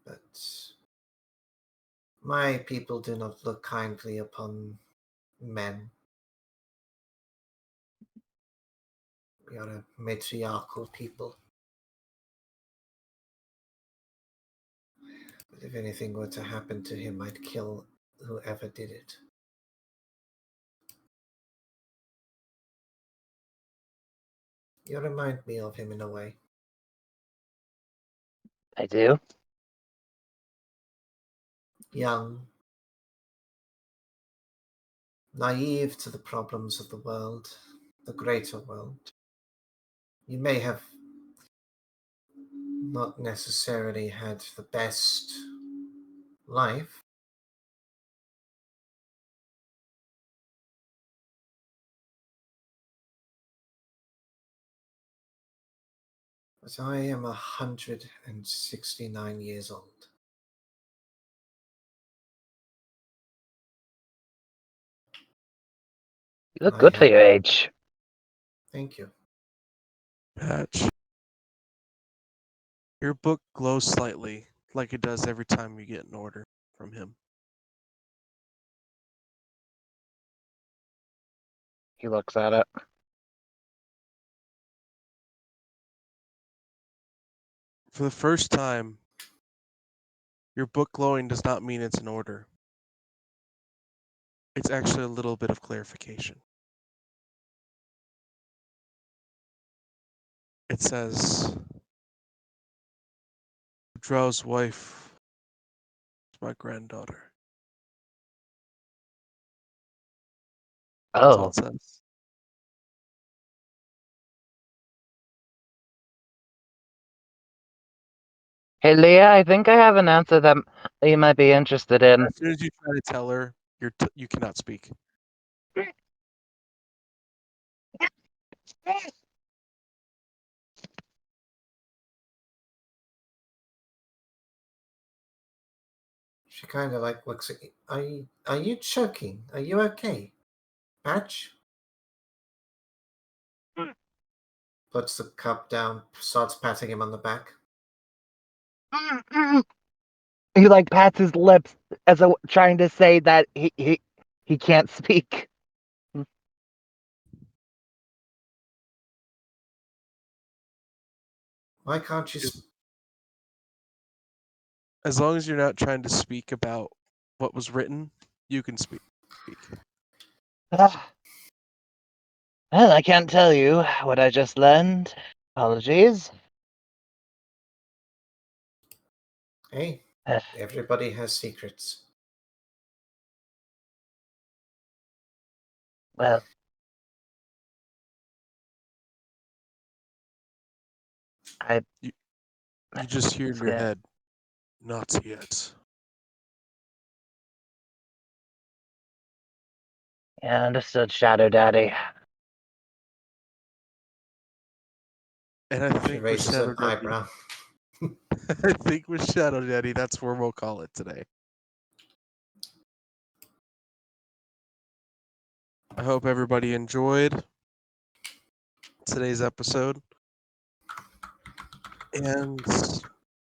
But my people do not look kindly upon men. We are a matriarchal people. But if anything were to happen to him, I'd kill whoever did it. You remind me of him in a way. I do. Young, naive to the problems of the world, the greater world. You may have not necessarily had the best life, but I am 169 years old. You look I good for have... your age. Thank you. Patch. Your book glows slightly, like it does every time you get an order from him. He looks at it. For the first time, your book glowing does not mean it's an order. It's actually a little bit of clarification. It says, Drow's wife is my granddaughter. That's all Oh, it says. hey Leah, I think I have an answer that you might be interested in. As soon as you try to tell her, you cannot speak. She kind of like looks at you. Are you choking? Are you okay? Patch? Puts the cup down, starts patting him on the back. He like pats his lips as a trying to say that he can't speak. Why can't you... As long as you're not trying to speak about what was written, you can speak. Well, I can't tell you what I just learned. Apologies. Hey, everybody has secrets. Well, You just hear in it's your good. head, not yet. Yeah, understood, Shadow Daddy. And I She think with raises Shadow an Daddy, eyebrow. I think with Shadow Daddy, that's where we'll call it today. I hope everybody enjoyed today's episode. And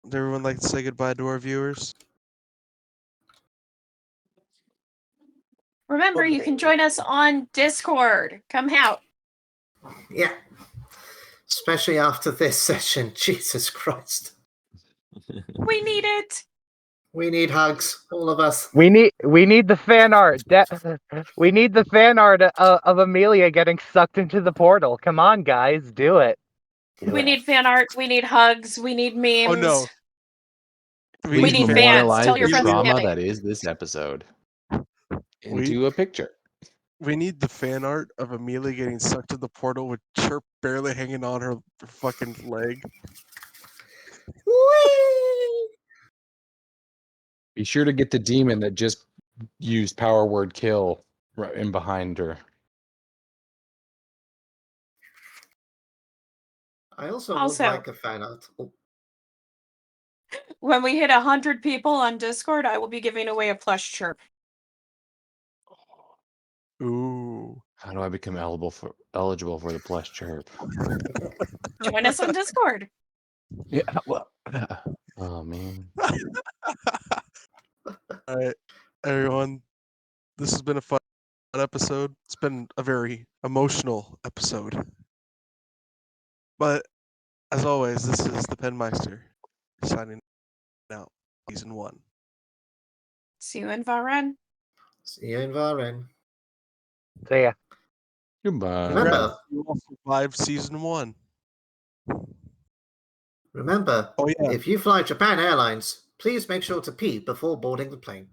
would everyone like to say goodbye to our viewers? Remember, you can join us on Discord. Come out. Yeah. Especially after this session. Jesus Christ. We need it. We need hugs, all of us. We need the fan art. We need the fan art of Amelia getting sucked into the portal. Come on, guys, do it. We need fan art. We need hugs. We need memes. Oh no. We Please need fan- fans. memorialize Tell your the friends trauma about it. that is this episode We into a picture. we need the fan art of Amelia getting sucked to the portal with Chirp barely hanging on her fucking leg. Whee! Be sure to get the demon that just used power word kill right in behind her. I also would Also- like a fan art. Oh, When we hit 100 people on Discord, I will be giving away a plush chirp. Ooh. How do I become eligible for the plush chirp? Join us on Discord. Yeah. Well. Oh man. All right, everyone. This has been a fun episode. It's been a very emotional episode. But as always, this is the Penmeister signing out. Season 1. See you in Vah Ren. See you in Vah Ren. So yeah. Goodbye. Remember- You all survived Season 1. Remember, Oh yeah. if you fly Japan Airlines, please make sure to pee before boarding the plane.